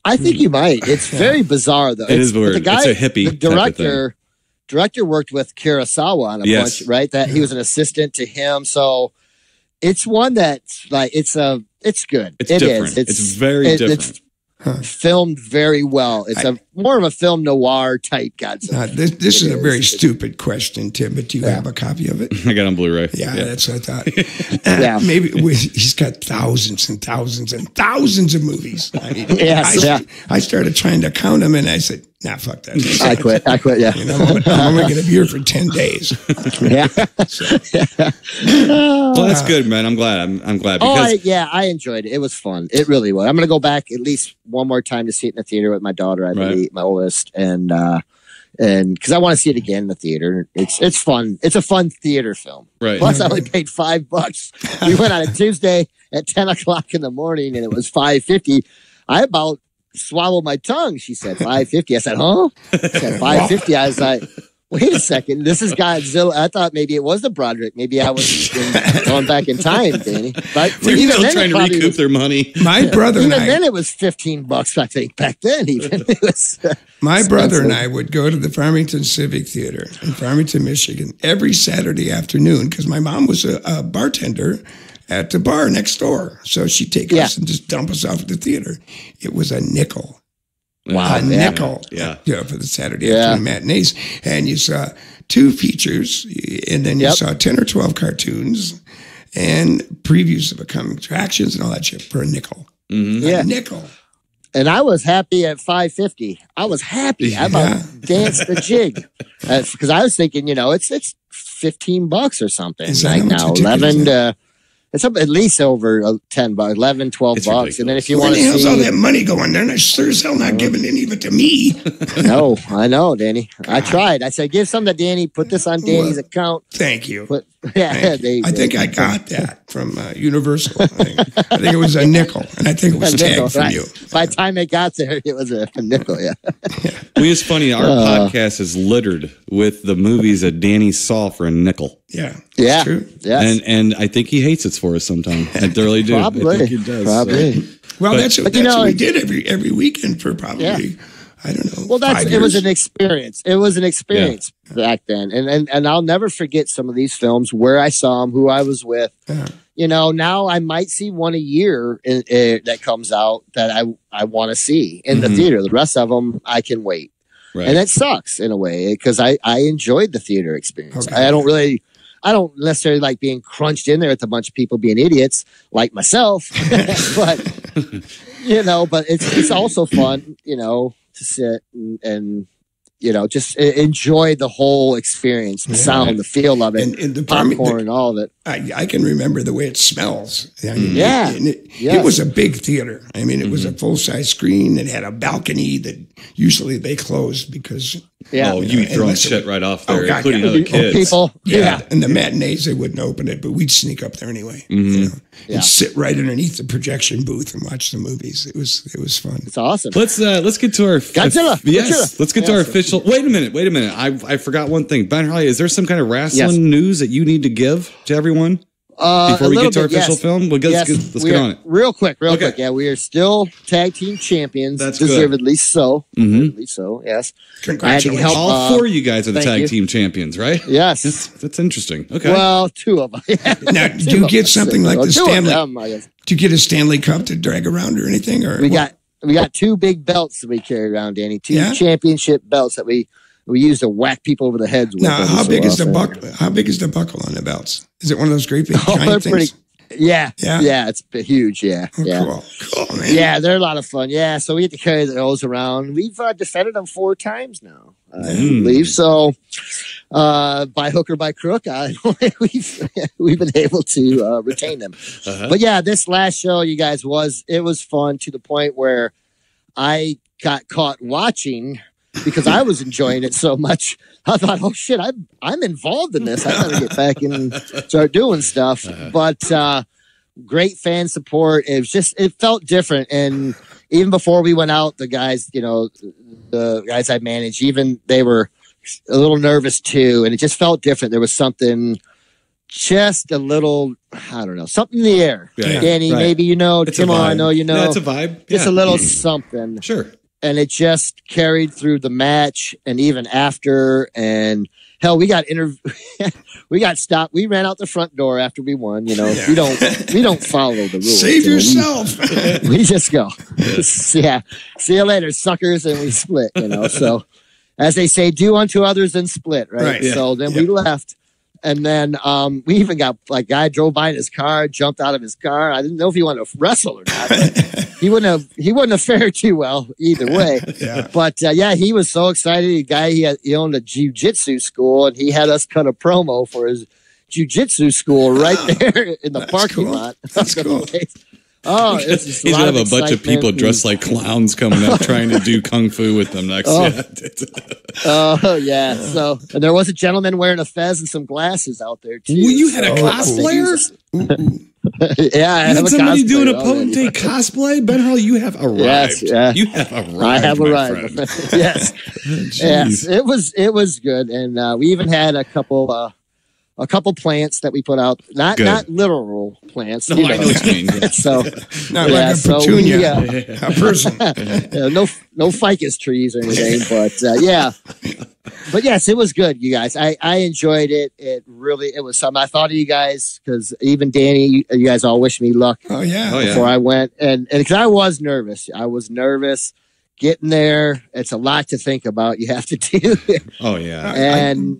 I think you might. It's very bizarre, though. It is weird. It's a hippie. The director worked with Kurosawa on a bunch, right? That he was an assistant to him. So it's one that's like it's good. It's different. It's very different. It's filmed very well. It's more of a film noir type Godzilla. This is a very stupid question, Tim, but do you have a copy of it? I got it on Blu-ray. Yeah, that's what I thought. Maybe he's got thousands and thousands and thousands of movies. I mean, I started trying to count them, and I said, nah, fuck that. I quit, yeah. You know, I'm only going to be here for 10 days. Yeah. Well, that's good, man. I'm glad. I'm glad. Because I enjoyed it. It was fun. It really was. I'm going to go back at least one more time to see it in the theater with my daughter, I believe, my oldest, and because I want to see it again in the theater. It's fun. It's a fun theater film. Right. Plus, I only paid $5. We went on a Tuesday at 10 o'clock in the morning, and it was $5.50. I about swallowed my tongue. She said $5.50. I said, huh? She said $5.50. I was like, wait a second. This is Godzilla. I thought maybe it was the Broderick. Maybe I was going back in time, Danny. But they're still trying to recoup their money. My brother and I. Even then, it was $15. I think back then. Even it was. My brother and I would go to the Farmington Civic Theater in Farmington, Michigan, every Saturday afternoon because my mom was a bartender at the bar next door. So she'd take us and just dump us off at the theater. It was a nickel. Wow. A nickel. Yeah. You know, for the Saturday afternoon matinees. And you saw 2 features, and then you saw 10 or 12 cartoons and previews of upcoming attractions and all that shit for a nickel. A nickel. And I was happy at $5.50. I was happy. I about danced the jig because I was thinking, it's $15 or something. Is that like how much now, a ticket 11 is? to. It's up at least over $10, $11, $12. And then if you want to see. Where the hell's all that money going? They're not sure as hell not giving any of it to me. No, I know, Danny. I tried. I said, give some to Danny. Put this on Danny's account. Thank you. I think I got that from Universal. I think it was a nickel, and I think it was tagged from you. By the time it got there, it was a nickel, Well, it's funny. Our podcast is littered with the movies that Danny saw for a nickel. Yeah. Yeah. True. Yes. And I think he hates it for us sometimes. I really do. Probably. I think he does. Probably. So. Well, that's what we did every weekend for probably, I don't know. Well, it was an experience. It was an experience back then. And I'll never forget some of these films, where I saw them, who I was with. Now I might see one a year that comes out that I want to see in the theater. The rest of them, I can wait. Right. And it sucks in a way because I enjoyed the theater experience. Okay. I don't necessarily like being crunched in there with a bunch of people being idiots like myself, but but it's also fun, to sit and just enjoy the whole experience, the sound, the feel of it, and the popcorn and all of it. I can remember the way it smells. I mean, Mm-hmm. it was a big theater. I mean, it was a full-size screen. It had a balcony that usually they closed because... you'd throw shit right off there, including other kids. People. And the matinees, they wouldn't open it, but we'd sneak up there anyway. And sit right underneath the projection booth and watch the movies. It was fun. It's awesome. Let's get to our Godzilla. Let's get to our official. Wait a minute. I forgot one thing. Ben Harley, is there some kind of wrestling news that you need to give to everyone before we get to our official film? Well, let's get on it real quick. Yeah, we are still tag team champions. That's deservedly so. Deservedly so. Yes. Congratulations! All 4 of you guys are the tag team champions, right? Yes. That's interesting. Okay. Well, 2 of them. Now, do you get something like the Stanley? Do you get a Stanley Cup to drag around or anything? Or we got 2 big belts that we carry around, Danny. 2 championship belts that we we used to whack people over the heads with. Now, how big is the buckle? How big is the buckle on the belts? Is it one of those great big giant things? Yeah, it's huge. Yeah, Cool, man. Yeah, they're a lot of fun. Yeah, so we have to carry those around. We've defended them 4 times now, I believe. So, by hook or by crook, we've been able to retain them. But yeah, this last show, you guys, it was fun to the point where I got caught watching because I was enjoying it so much. I thought, oh shit, I'm involved in this. I gotta get back and start doing stuff. But great fan support. It felt different. And even before we went out, the guys, the guys I managed, even they were a little nervous too. And it just felt different. There was something just a little, I don't know, something in the air. Right. Danny, maybe Tim, I know you know. That's a vibe. Just a little something. Sure. And it just carried through the match and even after. And hell, we got stopped. We ran out the front door after we won. We don't follow the rules. Save yourself. We just go. Yeah. See you later, suckers. And we split, So as they say, do unto others and split. Right. So then we left. And then we even got guy drove by in his car, jumped out of his car. I didn't know if he wanted to wrestle or not. He wouldn't have fared too well either way. But he was so excited. The guy he owned a jiu-jitsu school, and he had us cut a promo for his jiu-jitsu school right there in the parking lot. That's cool. Oh, he's gonna have a bunch of people dressed like clowns coming up trying to do kung fu with them next. Oh yeah. So, and there was a gentleman wearing a fez and some glasses out there too. Well, you had a cosplayer. Yeah, I have somebody doing a potentate cosplay. Ben Harley, you have arrived. Yes, you have arrived. I have arrived. Yes, yes. It was good, and we even had a couple plants that we put out. Not literal plants. No, I know what you mean. Yeah. So not like a petunia, a person. No ficus trees or anything, but But yes, it was good, you guys. I enjoyed it. It was something. I thought of you guys because even Danny, you guys all wish me luck. Oh yeah. Before I went, and because I was nervous. Getting there, it's a lot to think about. You have to do it. Oh yeah. And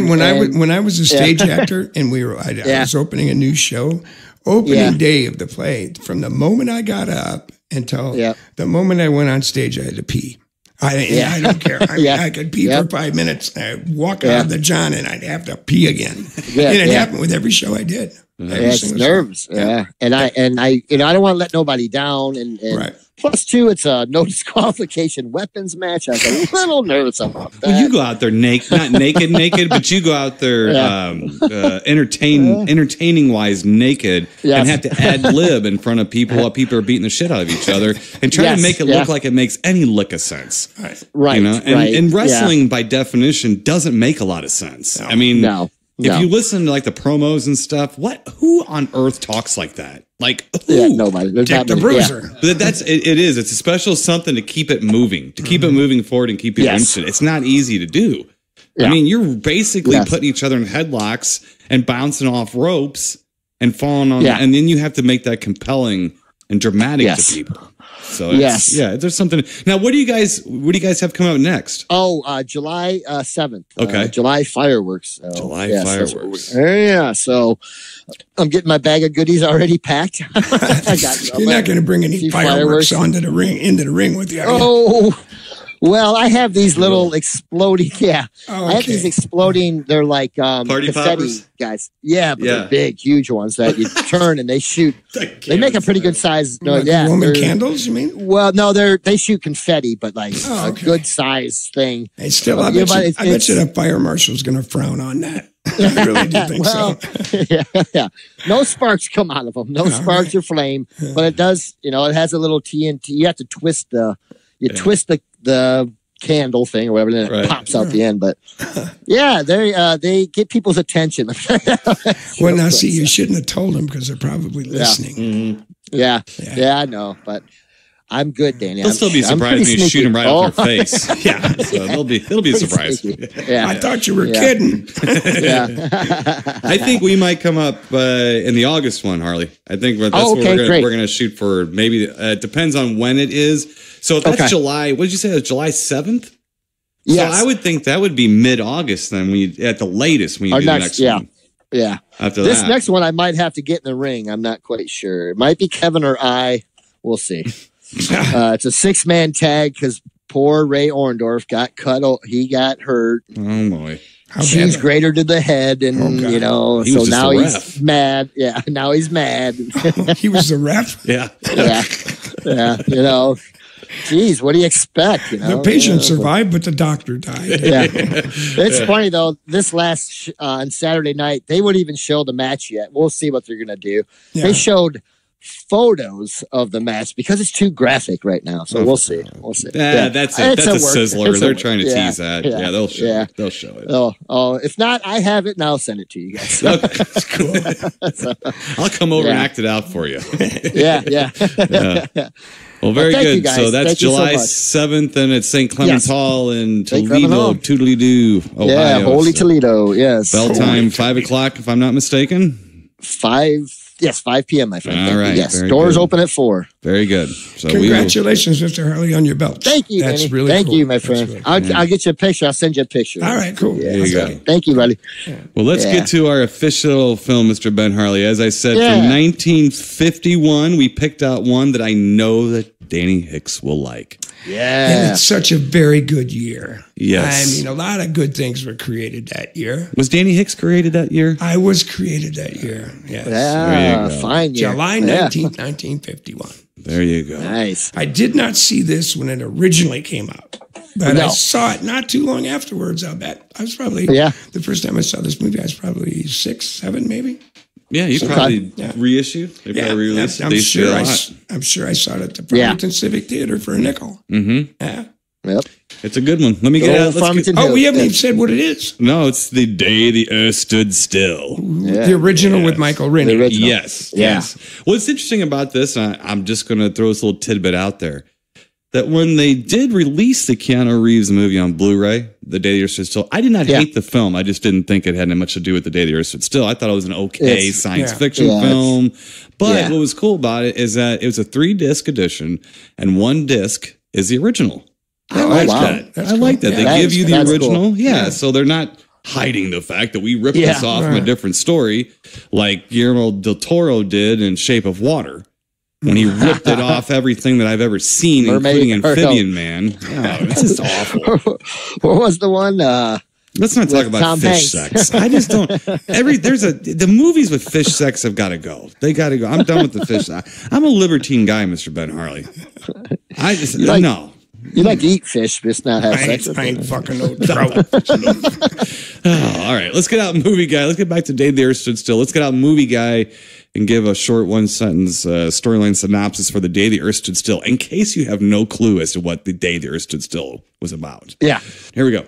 when I was a stage actor and I was opening a new show, day of the play, from the moment I got up until the moment I went on stage, I had to pee. I don't care. I could pee for 5 minutes. I'd walk out of the John and I'd have to pee again. And it happened with every show I did. It's nerves. Yeah. And I don't want to let nobody down. And plus, too, it's a no disqualification weapons match. I was a little nervous about that. Well, you go out there not naked, but you go out there entertaining wise naked and have to ad lib in front of people while people are beating the shit out of each other and try to make it look like it makes any lick of sense. Right. And wrestling by definition doesn't make a lot of sense. No. I mean, if you listen to the promos and stuff, who on earth talks like that? Who? Yeah, nobody. Dick the Bruiser. But it is. It's a special something to keep it moving, to keep it moving forward and keep you interested. It's not easy to do. Yeah. I mean, you're basically putting each other in headlocks and bouncing off ropes and falling on, and then you have to make that compelling and dramatic to people. So there's something. Now, what do you guys have coming out next? Oh, July 7th. Okay. July fireworks. July fireworks. So I'm getting my bag of goodies already packed. You're not going to bring any fireworks into the ring with you. Oh. Well, I have these little exploding. Yeah, I have these exploding. They're like party confetti poppers? Guys. Yeah, but they're big, huge ones that you turn and they shoot. They make a pretty good size. No, Roman candles, you mean? Well, no, they shoot confetti, but a good size thing. Hey, still, I bet you the fire marshal's going to frown on that. I really do think so. No sparks come out of them. No sparks or flame, but it does. It has a little TNT. You have to twist twist the candle thing or whatever, and then it pops out the end. But they get people's attention. Well, now see, you shouldn't have told them because they're probably listening. Mm-hmm. Yeah, I know, but I'm good, Danny. They'll still be surprised when you shoot them right off their face. So it'll be a surprise. I thought you were kidding. I think we might come up in the August one, Harley. I think that's what we're going to shoot for. Maybe it depends on when it is. So if that's July, what did you say? July 7th? Yes. So I would think that would be mid-August then, at the latest when you do the next one. Yeah. After this that. next one, I might have to get in the ring. I'm not quite sure. It might be Kevin or I. We'll see. It's a 6-man tag because poor Ray Orndorff got cut. He got hurt. Oh boy. She's greater to the head, and so now he's mad. Yeah, now he's mad. He was the ref. Yeah. Geez, what do you expect? The patient survived, but the doctor died. Yeah, it's funny though. This last on Saturday night, they wouldn't even show the match yet. We'll see what they're gonna do. Yeah. They showed photos of the match because it's too graphic right now. So we'll see. Yeah, that's it. That's a sizzler. They're trying to tease that. Yeah, they'll show it. They'll show it. Oh, if not, I have it and I'll send it to you guys. Okay, that's cool. I'll come over and act it out for you. Yeah. Well, very good. So that's thank July 7th, and it's St. Clement's Hall in Toledo, Toodly-Doo, Ohio. Yeah, Holy Toledo, yes. Bell time, 5 o'clock, if I'm not mistaken. 5 p.m., my friend. All right. Yes, doors open at 4. Very good. So congratulations, Mr. Harley, on your belt. Thank you, That's Danny. really Thank cool. you, my friend. I'll get you a picture. I'll send you a picture. All right, cool. There you go. Thank you, buddy. Well, let's get to our official film, Mr. Ben Harley. As I said, from 1951, we picked out one that I know that Danny Hicks will like. Yeah. And it's such a very good year. Yes. I mean, a lot of good things were created that year. Was Danny Hicks created that year? I was created that year. Yes. Yeah, fine year. July 19th, 1951. There you go. Nice. I did not see this when it originally came out, but I saw it not too long afterwards, I'll bet. I was probably, the first time I saw this movie, I was probably 6, 7, maybe. Yeah, you probably reissued. They probably re-released it. I'm sure I saw it at the Farmington Civic Theater for a nickel. Mm-hmm. Yeah. Yep. It's a good one. Let me get out. We haven't even said what it is. No, it's The Day the Earth Stood Still. The original with Michael Rennie. Yes. What's interesting about this, and I'm just going to throw this little tidbit out there, that when they did release the Keanu Reeves movie on Blu-ray, The Day the Earth Stood Still, I did not hate the film. I just didn't think it had much to do with The Day the Earth Stood Still. I thought it was an okay science fiction film. But what was cool about it is that it was a 3-disc edition, and 1 disc is the original. I like that. I like that. They give you the original. Cool. So they're not hiding the fact that we ripped this off from a different story, like Guillermo del Toro did in Shape of Water. When he ripped it off everything that I've ever seen, including Amphibian Man. Oh, it's just awful. What was the one? Let's not talk about fish sex. I just don't. The movies with fish sex have got to go. They got to go. I'm done with the fish. I'm a libertine guy, Mr. Ben Harley. I just no. You like to eat fish, but it's not have sex. I ain't fucking no trout. All right, let's get out Movie Guy. Let's get back to Day the Earth Stood Still. Let's get out Movie Guy and give a short 1-sentence storyline synopsis for The Day the Earth Stood Still, in case you have no clue as to what The Day the Earth Stood Still was about. Yeah. Here we go.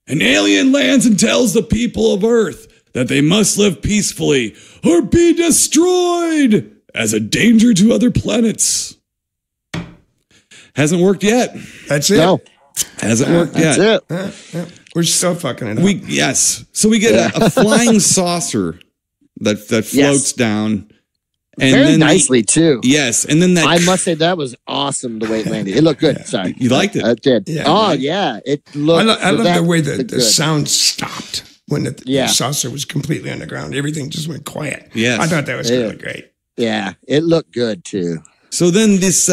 An alien lands and tells the people of Earth that they must live peacefully or be destroyed as a danger to other planets. Hasn't worked yet. That's it. No. Hasn't worked yet. That's it. We're still fucking it up. Yes. So we get a flying saucer that floats down. And very then nicely, too. Yes. And then I must say that was awesome the way it landed. It looked good. Sorry. You liked it? It did. Yeah, It looked I love the way the sound stopped when the saucer was completely underground. Everything just went quiet. Yes. I thought that was really great. Yeah. It looked good, too. So then this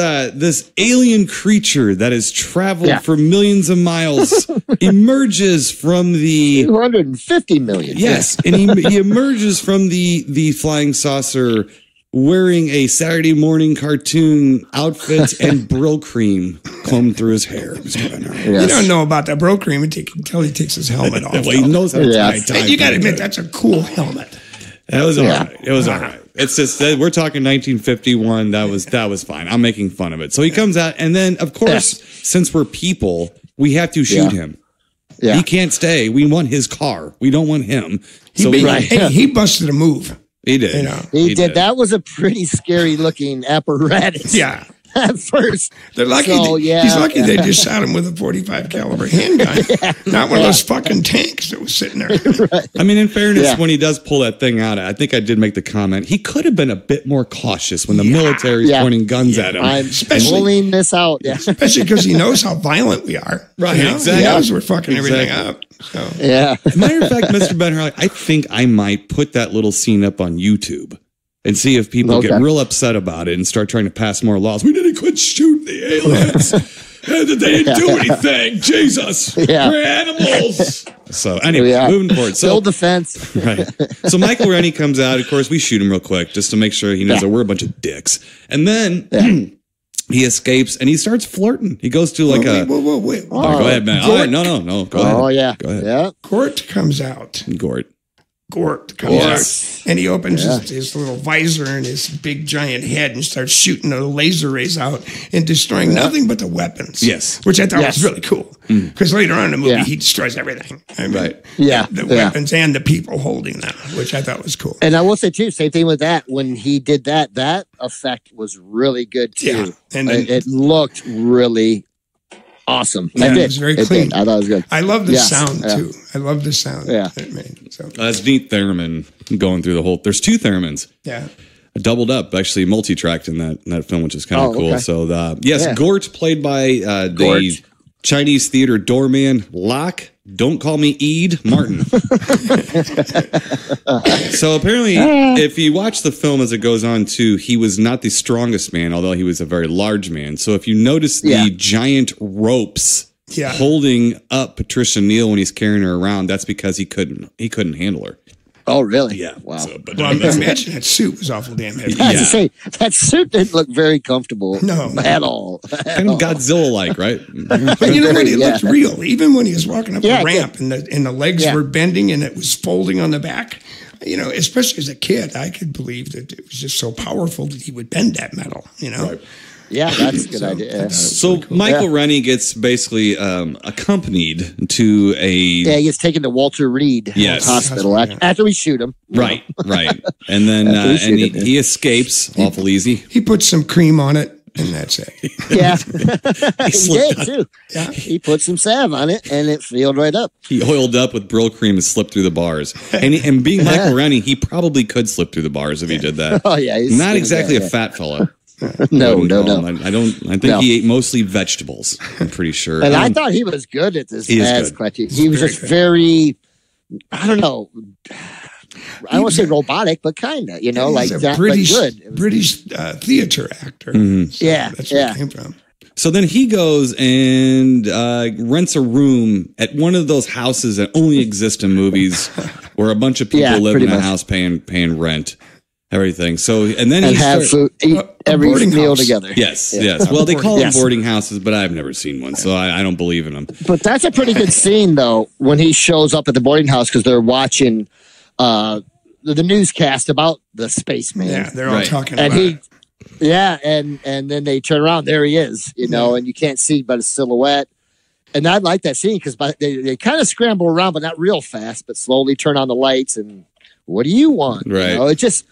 alien creature that has traveled for millions of miles emerges from the 250 million. Yes, and he emerges from the flying saucer wearing a Saturday morning cartoon outfit and Brill cream combed through his hair. You don't know about that Brill cream until he takes his helmet off. Well, he knows how to tie. You got to admit that's a cool helmet. That was all right. It was all right. It's just that we're talking 1951. That was fine. I'm making fun of it. So he comes out, and then of course, since we're people, we have to shoot him. Yeah. He can't stay. We want his car. We don't want him. He busted a move. He did. He did. That was a pretty scary looking apparatus. Yeah. at first. They're lucky. So, He's lucky they just shot him with a 45 caliber handgun, not one of those fucking tanks that was sitting there. Right. I mean, in fairness, when he does pull that thing out, I think I did make the comment. He could have been a bit more cautious when the military's pointing guns at him. I'm pulling this out. Yeah. Especially because he knows how violent we are. Right, You know? exactly. He knows we're fucking everything up. So. Yeah. Matter of fact, Mr. Ben Harley, I think I might put that little scene up on YouTube and see if people get real upset about it and start trying to pass more laws. We need to quit shooting the aliens. They didn't do anything. Jesus. We're animals. So anyway, moving forward. So, build the fence. Right. So Michael Rennie comes out. Of course, we shoot him real quick just to make sure he knows that we're a bunch of dicks. And then he escapes and he starts flirting. He goes to like wait. Oh, go ahead, man. Gort. No. Go ahead. Oh, yeah. Go ahead. Yeah. Gort comes out. Gort comes out, and he opens his little visor and his big giant head and starts shooting the laser rays out and destroying nothing but the weapons. Yes. Which I thought was really cool, because later on in the movie he destroys everything. I mean, the weapons and the people holding them, which I thought was cool. And I will say too, same thing with that. When he did that, that effect was really good too. Yeah. And then, it looked really awesome. Yeah, it was very clean. I thought it was good. I love the sound too. I love the sound it made. So that's neat theremin going through the whole. There's two theremins. Yeah. Doubled up, actually multi-tracked in that film, which is kind of cool. Okay. So Gort, played by the Chinese theater doorman Locke. Don't call me Eid Martin. So apparently, if you watch the film as it goes on too, he was not the strongest man, although he was a very large man. So if you notice the giant ropes holding up Patricia Neal when he's carrying her around, that's because he couldn't handle her. Oh, really? Yeah. Wow. So, but I imagine that suit was awful damn heavy. I have to say, that suit didn't look very comfortable at all. Kind of Godzilla-like, right? But you know what? It looked real. Even when he was walking up the ramp and the legs were bending and it was folding on the back. You know, especially as a kid, I could believe that it was just so powerful that he would bend that metal, you know? Right. Yeah, that's a good idea. So cool. Michael Rennie gets basically accompanied to a... Yeah, he gets taken to Walter Reed Hospital after we shoot him. Right. And then he escapes awful easy. He puts some cream on it, and that's it. Yeah. He did, too. Yeah. He put some salve on it, and it filled right up. He oiled up with Brill cream and slipped through the bars. And being Michael Rennie, he probably could slip through the bars if he did that. Oh, yeah. Not exactly a fat fella. No. I think he ate mostly vegetables. I'm pretty sure. And I thought he was good at this. He is good. He was just very, I don't know. I don't want to say robotic, but kind of, he's like a that. British, but good. British theater actor. Mm-hmm. So that's where it came from. So then he goes and rents a room at one of those houses that only exist in movies, where a bunch of people live in a house paying rent. Everything. So, and then he have food, eat every meal together. Yes. Well, they call them boarding houses, but I've never seen one, so I don't believe in them. But that's a pretty good scene, though, when he shows up at the boarding house because they're watching the newscast about the spaceman. Yeah, they're all talking and about it. And then they turn around, there he is, and you can't see but a silhouette. And I like that scene because they kind of scramble around, but not real fast, but slowly turn on the lights and what do you want? Right. It just.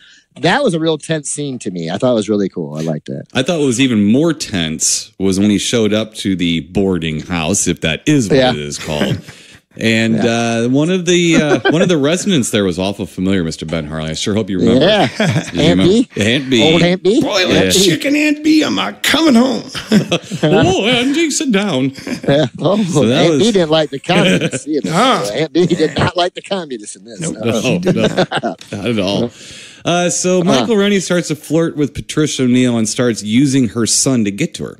That was a real tense scene to me. I thought it was really cool. I liked that. I thought what was even more tense was when he showed up to the boarding house, if that is what it is called. And one of the residents there was awful familiar, Mr. Ben Harley. I sure hope you remember. Yeah, Aunt B. Aunt B. Old Aunt B. Boy, that chicken Aunt B, I'm coming home. Oh, Andy, sit down. Yeah. Oh, so Aunt B didn't like the communists. Aunt B did not like the communists in this. No, not at all. So Michael Rennie starts to flirt with Patricia Neal and starts using her son to get to her.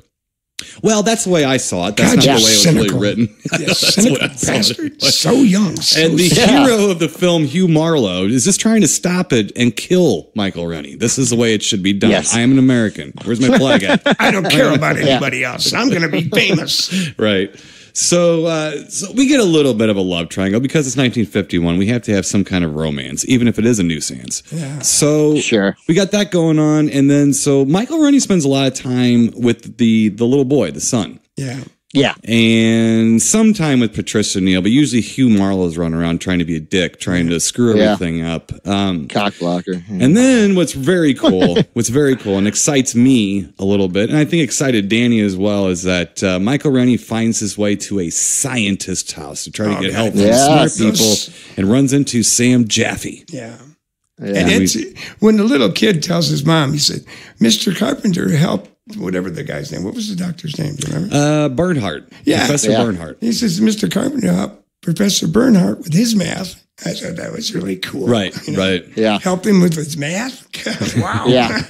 Well, that's the way I saw it. That's not the way it was really written. Cynical bastard. So young. And the hero of the film, Hugh Marlowe, is just trying to stop it and kill Michael Rennie. This is the way it should be done. Yes. I am an American. Where's my flag at? I don't care about anybody else. I'm going to be famous. Right. So we get a little bit of a love triangle because it's 1951. We have to have some kind of romance, even if it is a nuisance. Yeah. So we got that going on, and then so Michael Rennie spends a lot of time with the little boy, the son. Yeah. Yeah. And some time with Patricia Neal, but usually Hugh Marlowe's running around trying to be a dick, trying to screw everything up. Cock blocker. And then what's very cool and excites me a little bit, and I think excited Danny as well, is that Michael Rennie finds his way to a scientist's house to try to get help from smart people and runs into Sam Jaffe. Yeah. And it's when the little kid tells his mom, he said, Mr. Carpenter, help. Whatever the guy's name. What was the doctor's name? Do you remember? Bernhardt. Yeah. Professor Bernhardt. He says, Mr. Carpenter, help Professor Bernhardt with his math. I thought that was really cool. Right, right. Yeah. Help him with his math? Wow. Yeah.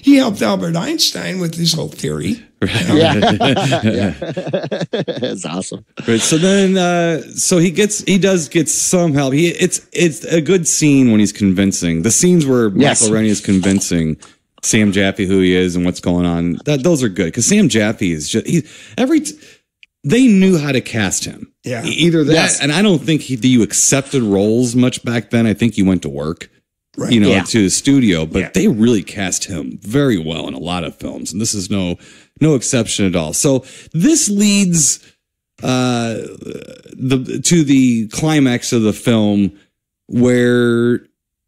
He helped Albert Einstein with his whole theory. Right. Yeah. That's awesome. Right. So then, so he does get some help. It's a good scene when he's convincing. The scenes where Michael Rennie is convincing Sam Jaffe who he is and what's going on. Those are good because Sam Jaffe is just they knew how to cast him. Yeah. Either that, and I don't think you accepted roles much back then. I think he went to work, to the studio, but they really cast him very well in a lot of films, and this is no exception at all. So this leads to the climax of the film where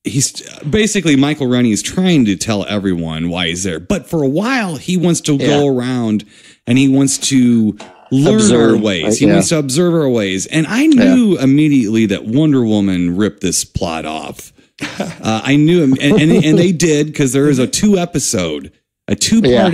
he's basically Michael Rennie is trying to tell everyone why he's there, but for a while he wants to go around and he wants to learn our ways. He wants to observe our ways, and I knew immediately that Wonder Woman ripped this plot off. I knew him, and they did, because there is a two-part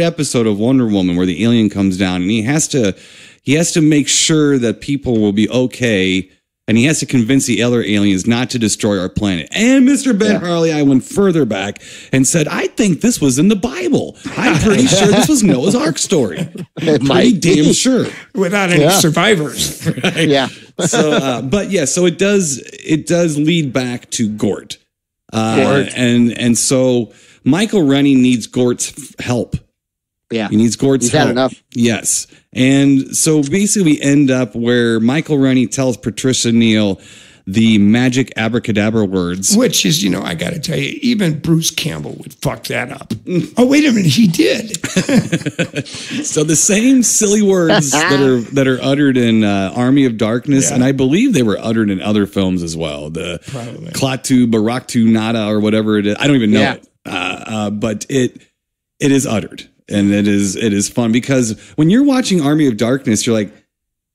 episode of Wonder Woman where the alien comes down, and he has to make sure that people will be okay. And he has to convince the other aliens not to destroy our planet. And Mr. Ben Harley, I went further back and said, I think this was in the Bible. I'm pretty sure this was Noah's Ark story. Pretty damn sure. Without any survivors. Right? Yeah. So, so it does lead back to Gort. And so Michael Rennie needs Gort's help. Yeah. He needs Gort's help. Had enough. Yes. And so basically we end up where Michael Rennie tells Patricia Neal the magic abracadabra words. Which is, I got to tell you, even Bruce Campbell would fuck that up. Oh, wait a minute, he did. So the same silly words that are uttered in Army of Darkness, and I believe they were uttered in other films as well. The Klaatu Baraktu Nada or whatever it is. I don't even know it. But it is uttered. And it is fun because when you're watching Army of Darkness, you're like,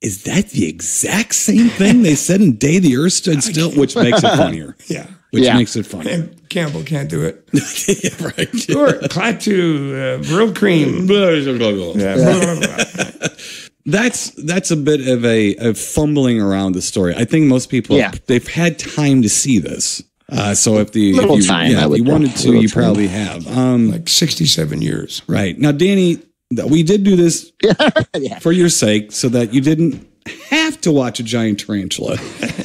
is that the exact same thing they said in Day the Earth Stood Still? Which makes it funnier. Yeah. Which makes it funnier. And Campbell can't do it. Yeah, right. Or Klaatu, Brill Cream. That's a bit of a fumbling around the story. I think most people, they've had time to see this. So if you wanted to, you probably have. Like 67 years. Right. Now, Danny, we did do this for your sake so that you didn't have to watch a giant tarantula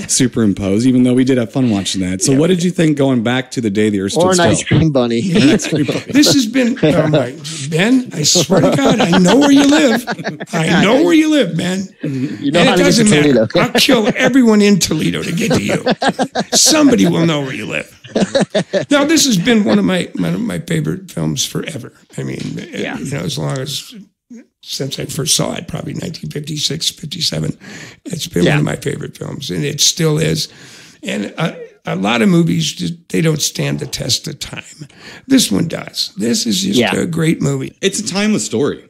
superimpose, even though we did have fun watching that. So what did you think going back to the Day the Earth Stood Still? Or an ice cream bunny. This has been, Ben, I swear to God, I know where you live. I know where you live, man. You know and how it to get to doesn't matter. Toledo. I'll kill everyone in Toledo to get to you. Somebody will know where you live. Now, this has been one of my favorite films forever. I mean, as long as since I first saw it, probably 1956, 57. It's been one of my favorite films, and it still is. And a lot of movies, they don't stand the test of time. This one does. This is just a great movie. It's a timeless story.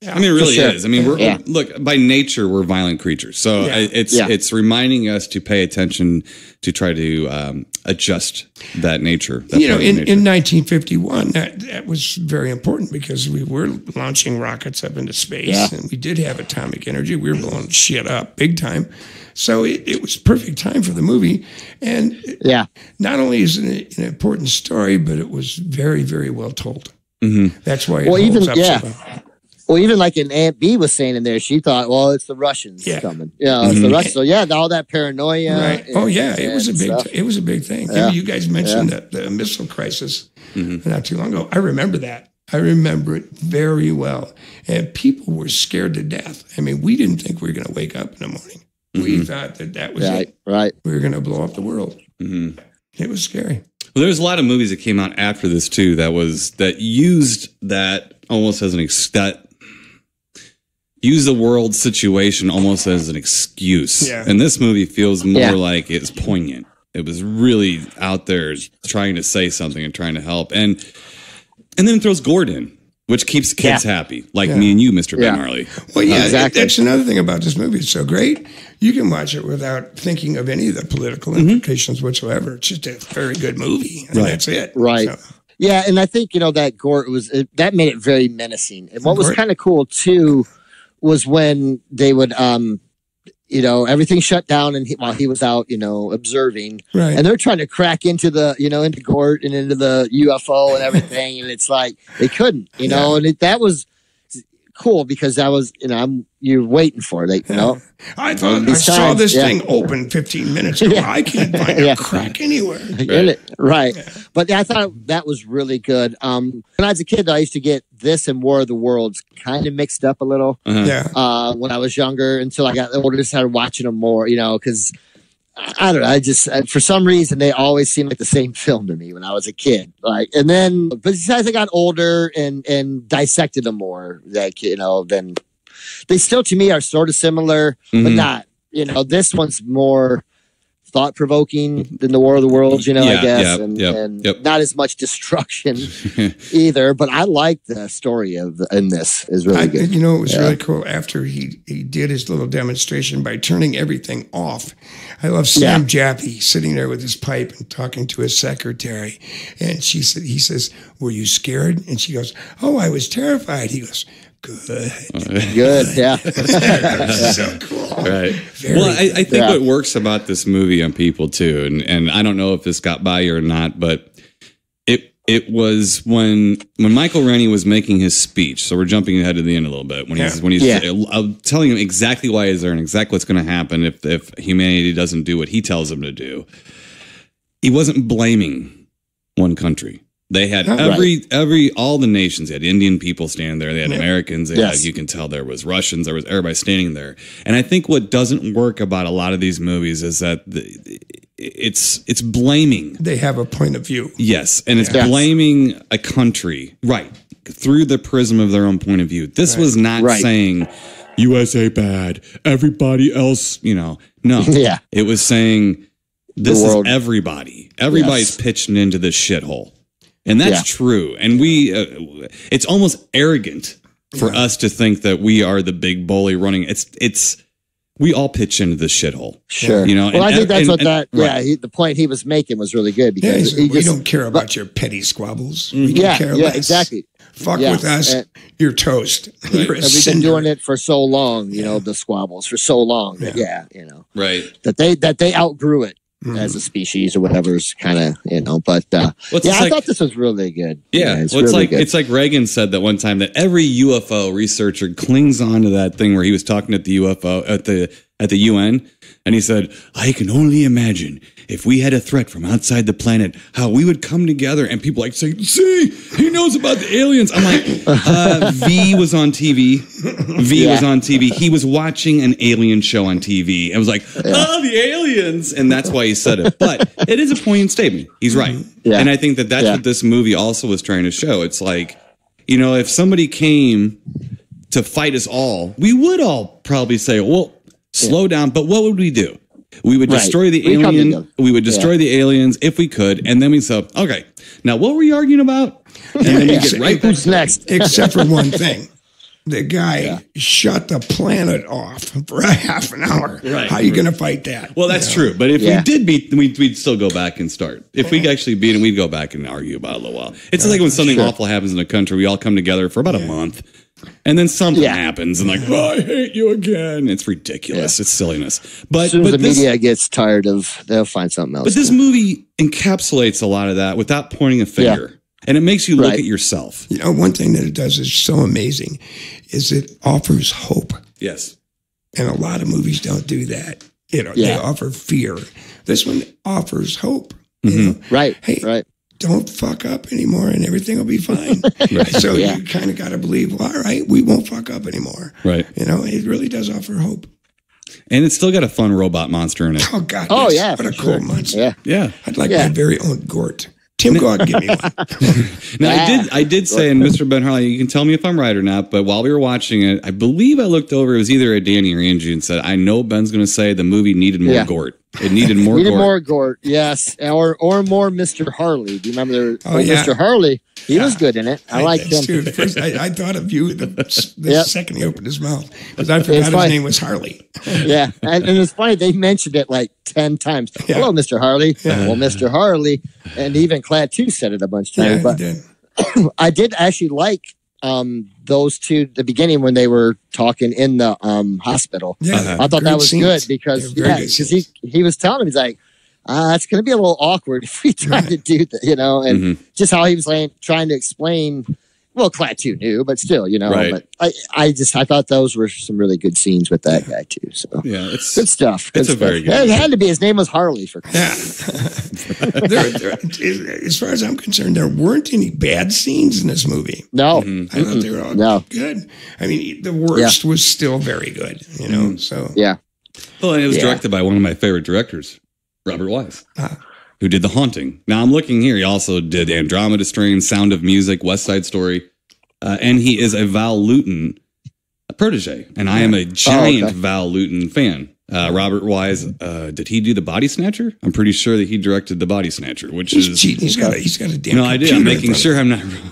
I mean, it really is. I mean, look, by nature, we're violent creatures. So it's reminding us to pay attention to try to adjust that nature. That in 1951, that was very important because we were launching rockets up into space and we did have atomic energy. We were blowing shit up big time. So it was perfect time for the movie. And not only is it an important story, but it was very, very well told. Mm-hmm. That's why it holds up so well. Well, even like an Aunt B was saying in there, she thought, well, it's the Russians coming. It's the Russians. So all that paranoia. Right. It was a big thing. Yeah. You guys mentioned the missile crisis not too long ago. I remember that. I remember it very well. And people were scared to death. I mean, we didn't think we were going to wake up in the morning. We thought that was it. Right. We were going to blow up the world. Mm-hmm. It was scary. Well, there's a lot of movies that came out after this too that used that almost as use the world situation almost as an excuse. Yeah. And this movie feels more Yeah. like it's poignant. It was really out there trying to say something and trying to help. And then it throws Gordon, which keeps kids happy, like me and you, Mr. Ben Harley. Well, yeah, Exactly. that's another thing about this movie. It's so great. You can watch it without thinking of any of the political implications whatsoever. It's just a very good movie. And that's it. Right. So, Yeah, and I think that Gort that made it very menacing. And what was Gort- kind of cool too was when they would everything shut down and while he was out observing, Right. and they're trying to crack into the into Gort and into the UFO and everything, and it's like they couldn't, and that was cool because that was you're waiting for it, I thought I These saw times, this yeah. thing open 15 minutes ago. Yeah. I can't find a crack anywhere. Right. But I thought that was really good. When I was a kid, I used to get this and War of the Worlds kind of mixed up a little Yeah. when I was younger until I got older, started watching them more, because I don't know. I just, for some reason, they always seemed like the same film to me when I was a kid. And then, but as I got older and dissected them more, then they still to me are sort of similar, but not, this one's more thought provoking than the War of the Worlds, I guess, and not as much destruction either. But I like the story in this is really good. It was really cool after he did his little demonstration by turning everything off. I love Sam Jappy sitting there with his pipe and talking to his secretary. And he says, "Were you scared?" And she goes, "Oh, I was terrified." He goes, "Good." Good, yeah. So cool. Right. Well, I think what works about this movie on people too, and I don't know if this got by you or not, but it was when Michael Rennie was making his speech. So we're jumping ahead to the end a little bit when he's telling him exactly why he's there and exactly what's going to happen if humanity doesn't do what he tells them to do. He wasn't blaming one country. They had all the nations. They had Indian people standing there. They had Americans. They had, you can tell there was Russians. There was everybody standing there. And I think what doesn't work about a lot of these movies is that it's blaming. They have a point of view. Yes, and it's blaming a country, right, through the prism of their own point of view. This was not saying USA bad, everybody else, no. Yeah. It was saying this is everybody. Everybody's pitching into this shithole. And that's true. And it's almost arrogant for us to think that we are the big bully running. We all pitch into this shithole. Sure. Well, I think that's the point he was making was really good because we don't care about your petty squabbles. We can care less. Exactly. Fuck with us, you're toast. You're a we've been doing it for so long, the squabbles for so long. Right. That they outgrew it. As a species or whatever's kind of, but I thought this was really good. Yeah. It's like Reagan said that one time that every UFO researcher clings on to that thing where he was talking at the UFO at the UN. And he said, I can only imagine if we had a threat from outside the planet, how we would come together and people say, see, he knows about the aliens. I'm like, V was on TV. Was on TV. He was watching an alien show on TV. I was like, the aliens. And that's why he said it. But it is a poignant statement. He's right. Yeah. And I think that's what this movie also was trying to show. It's like, if somebody came to fight us all, we would all probably say, well, slow down. But what would we do? We would destroy the alien. We would destroy the aliens if we could. And then we said, okay, now what were you arguing about? And then you get right who's next? Except for one thing. The guy shut the planet off for a half an hour. Right. How are you going to fight that? Well, that's true. But if we did beat them, we'd still go back and start. If we actually beat him, we'd go back and argue about it a little while. It's like when something awful happens in a country, we all come together for about a month. And then something happens and I hate you again. It's ridiculous. It's silliness. But as soon as the media gets tired of, they'll find something else. But this movie encapsulates a lot of that without pointing a finger. Yeah. And it makes you look at yourself. One thing that it does is so amazing is it offers hope. Yes. And a lot of movies don't do that. They offer fear. This one offers hope. Right. Hey, don't fuck up anymore and everything will be fine. So you kind of got to believe, well, all right, we won't fuck up anymore. Right. It really does offer hope. And it's still got a fun robot monster in it. Oh, God. Oh, yeah. What a cool monster. Yeah. I'd like my very own Gort Tim, go out and give me one. Now, I did say, and Mr. Ben Harley, you can tell me if I'm right or not, but while we were watching it, I believe I looked over, it was either at Danny or Angie, and said, I know Ben's going to say the movie needed more Gort. It needed more Needed Gort. more Gort, yes. Or more Mr. Harley. Do you remember yeah. Mr. Harley? He was good in it. I liked him. Too. First, I thought of you the second he opened his mouth, because I forgot his name was Harley. Yeah, and it's funny, they mentioned it like 10 times. Yeah. Hello, Mr. Harley. Yeah. Well, Mr. Harley. And even Clad 2 said it a bunch of times. But did. I did actually like those two at the beginning when they were talking in the hospital. Yeah, I thought that was good because he was telling him, he's like, it's going to be a little awkward if we try to do that, and just how he was trying to explain. Well, Clad 2 knew, but still, Right. But I thought those were some really good scenes with that guy too. So yeah, it's good stuff. It's a very good. It had to be. His name was Harley for. Yeah. As far as I'm concerned, there weren't any bad scenes in this movie. No, I thought they were all good. I mean, the worst was still very good. So yeah. Well, and it was directed by one of my favorite directors, Robert Wise. Who did The Haunting. Now, I'm looking here. He also did Andromeda Strain, Sound of Music, West Side Story. And he is a Val Lewton protege. And I am a giant Val Lewton fan. Robert Wise, did he do The Body Snatcher? I'm pretty sure that he directed The Body Snatcher, which is... cheating. He's got a damn No, I did. I'm making sure I'm not wrong.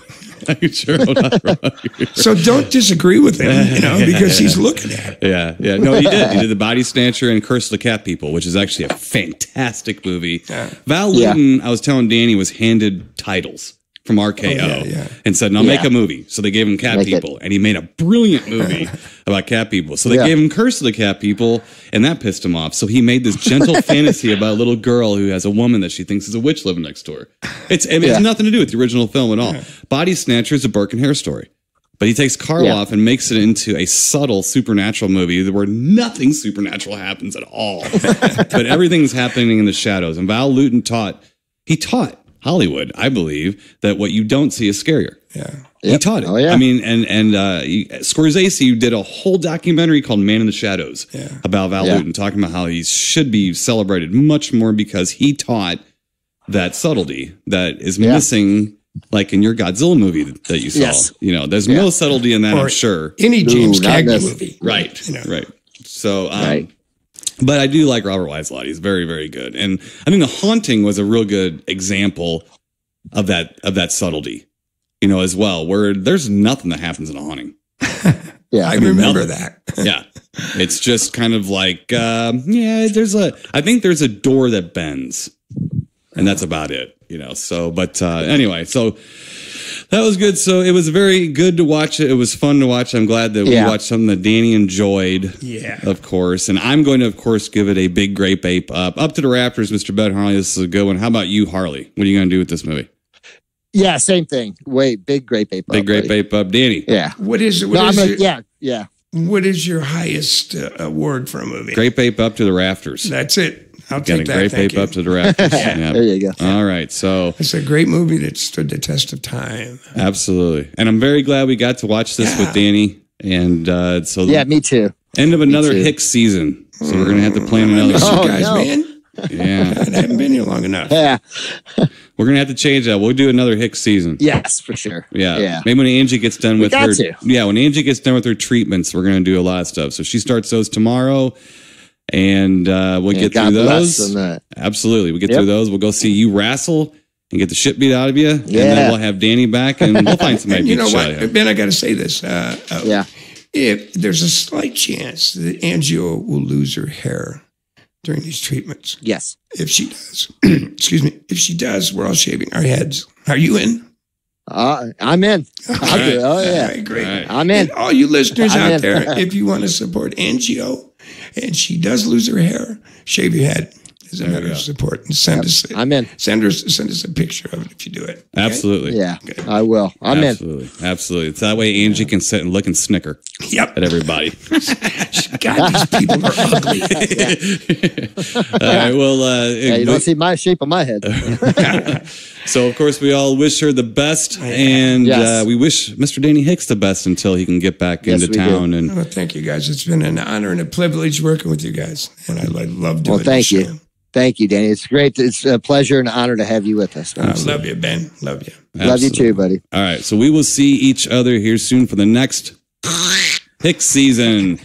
So don't disagree with him, because he's looking at it. Yeah. No, he did. He did The Body Snatcher and Curse of the Cat People, which is actually a fantastic movie. Yeah. Val Lewton, I was telling Danny, was handed titles from RKO and said, "Now make a movie." So they gave him Cat People, and he made a brilliant movie about cat people. So they gave him Curse of the Cat People, and that pissed him off. So he made this gentle fantasy about a little girl who has a woman that she thinks is a witch living next door. It has nothing to do with the original film at all. Body Snatcher is a Burke and Hare story. But he takes Karloff and makes it into a subtle supernatural movie where nothing supernatural happens at all. But everything's happening in the shadows. And Val Lewton taught Hollywood, I believe, that what you don't see is scarier. Yeah. He taught it. Oh, yeah. I mean, and Scorsese did a whole documentary called Man in the Shadows about Val Lewton, talking about how he should be celebrated much more because he taught that subtlety that is missing, like in your Godzilla movie that you saw. Yes. There's no subtlety in that, I'm sure. Any James Cagney movie. Right. Right. So, but I do like Robert Wise a lot. He's very, very good. And I think The Haunting was a real good example of that subtlety, as well, where there's nothing that happens in a haunting. I remember that. Yeah. It's just kind of like, I think there's a door that bends, and that's about it, so, but anyway, so that was good. So it was very good to watch it. It was fun to watch. I'm glad that we watched something that Danny enjoyed. Yeah. Of course. And I'm going to, of course, give it a big grape ape up. Up to the Raptors, Mr. Ben Harley. This is a good one. How about you, Harley? What are you going to do with this movie? Yeah, same thing. Big grape ape up. Big grape ape up. Danny. Yeah. What is your highest award for a movie? Grape ape up to the rafters. That's it. I'll take that. Grape ape up to the rafters. There you go. All right. So it's a great movie that stood the test of time. Absolutely. And I'm very glad we got to watch this with Danny. And me too. End of another Hicks season. So we're going to have to plan another season. Man. Yeah. I haven't been here long enough. Yeah. We're going to have to change that. We'll do another Hicks season. Yes, for sure. Yeah. Maybe when Angie gets done with her. Yeah, when Angie gets done with her treatments, we're going to do a lot of stuff. So she starts those tomorrow. And we'll get through those. Absolutely. We get through those. We'll go see you wrestle and get the shit beat out of you. And then we'll have Danny back and we'll find somebody. You know what? Ben, I got to say this. If there's a slight chance that Angie will lose her hair during these treatments. Yes. If she does, if she does, we're all shaving our heads. Are you in? I'm in. I'll do it. Oh, yeah. All right, great. Right. I'm in. And all you listeners out there, if you want to support Angie and she does lose her hair, shave your head as a matter of support and send us. I'm in. Send us a picture of it if you do it. Okay? Absolutely. Yeah, I will. I'm in. Absolutely. It's that way Angie can sit and look and snicker. Yep. At everybody. God, these people are ugly. All right. Well, you don't see my shape of my head. So, of course, we all wish her the best, and we wish Mr. Danny Hicks the best until he can get back into town. Do. And thank you, guys. It's been an honor and a privilege working with you guys, and I love doing thank you. Thank you, Danny. It's great. It's a pleasure and honor to have you with us. I love you, Ben. Love you. Absolutely. Love you too, buddy. All right. So we will see each other here soon for the next Hicks season.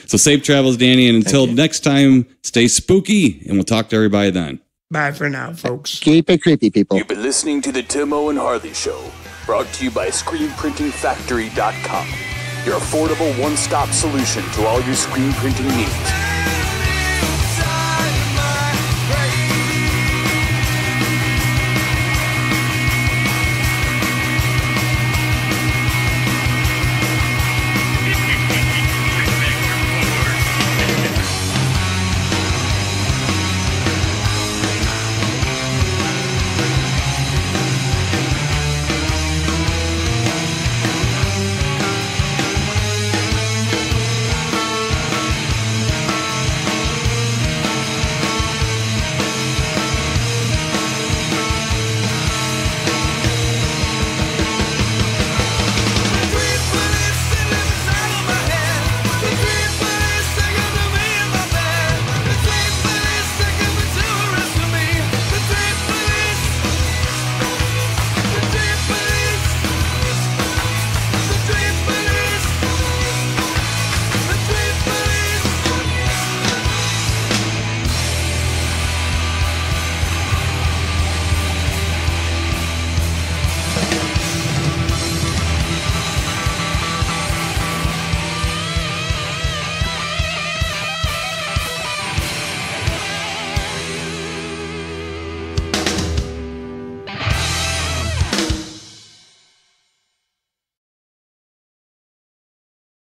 So safe travels, Danny. And until next time, stay spooky, and we'll talk to everybody then. Bye for now, folks. Keep it creepy, people. You've been listening to the Timo and Harley Show, brought to you by ScreenPrintingFactory.com, your affordable one-stop solution to all your screen printing needs.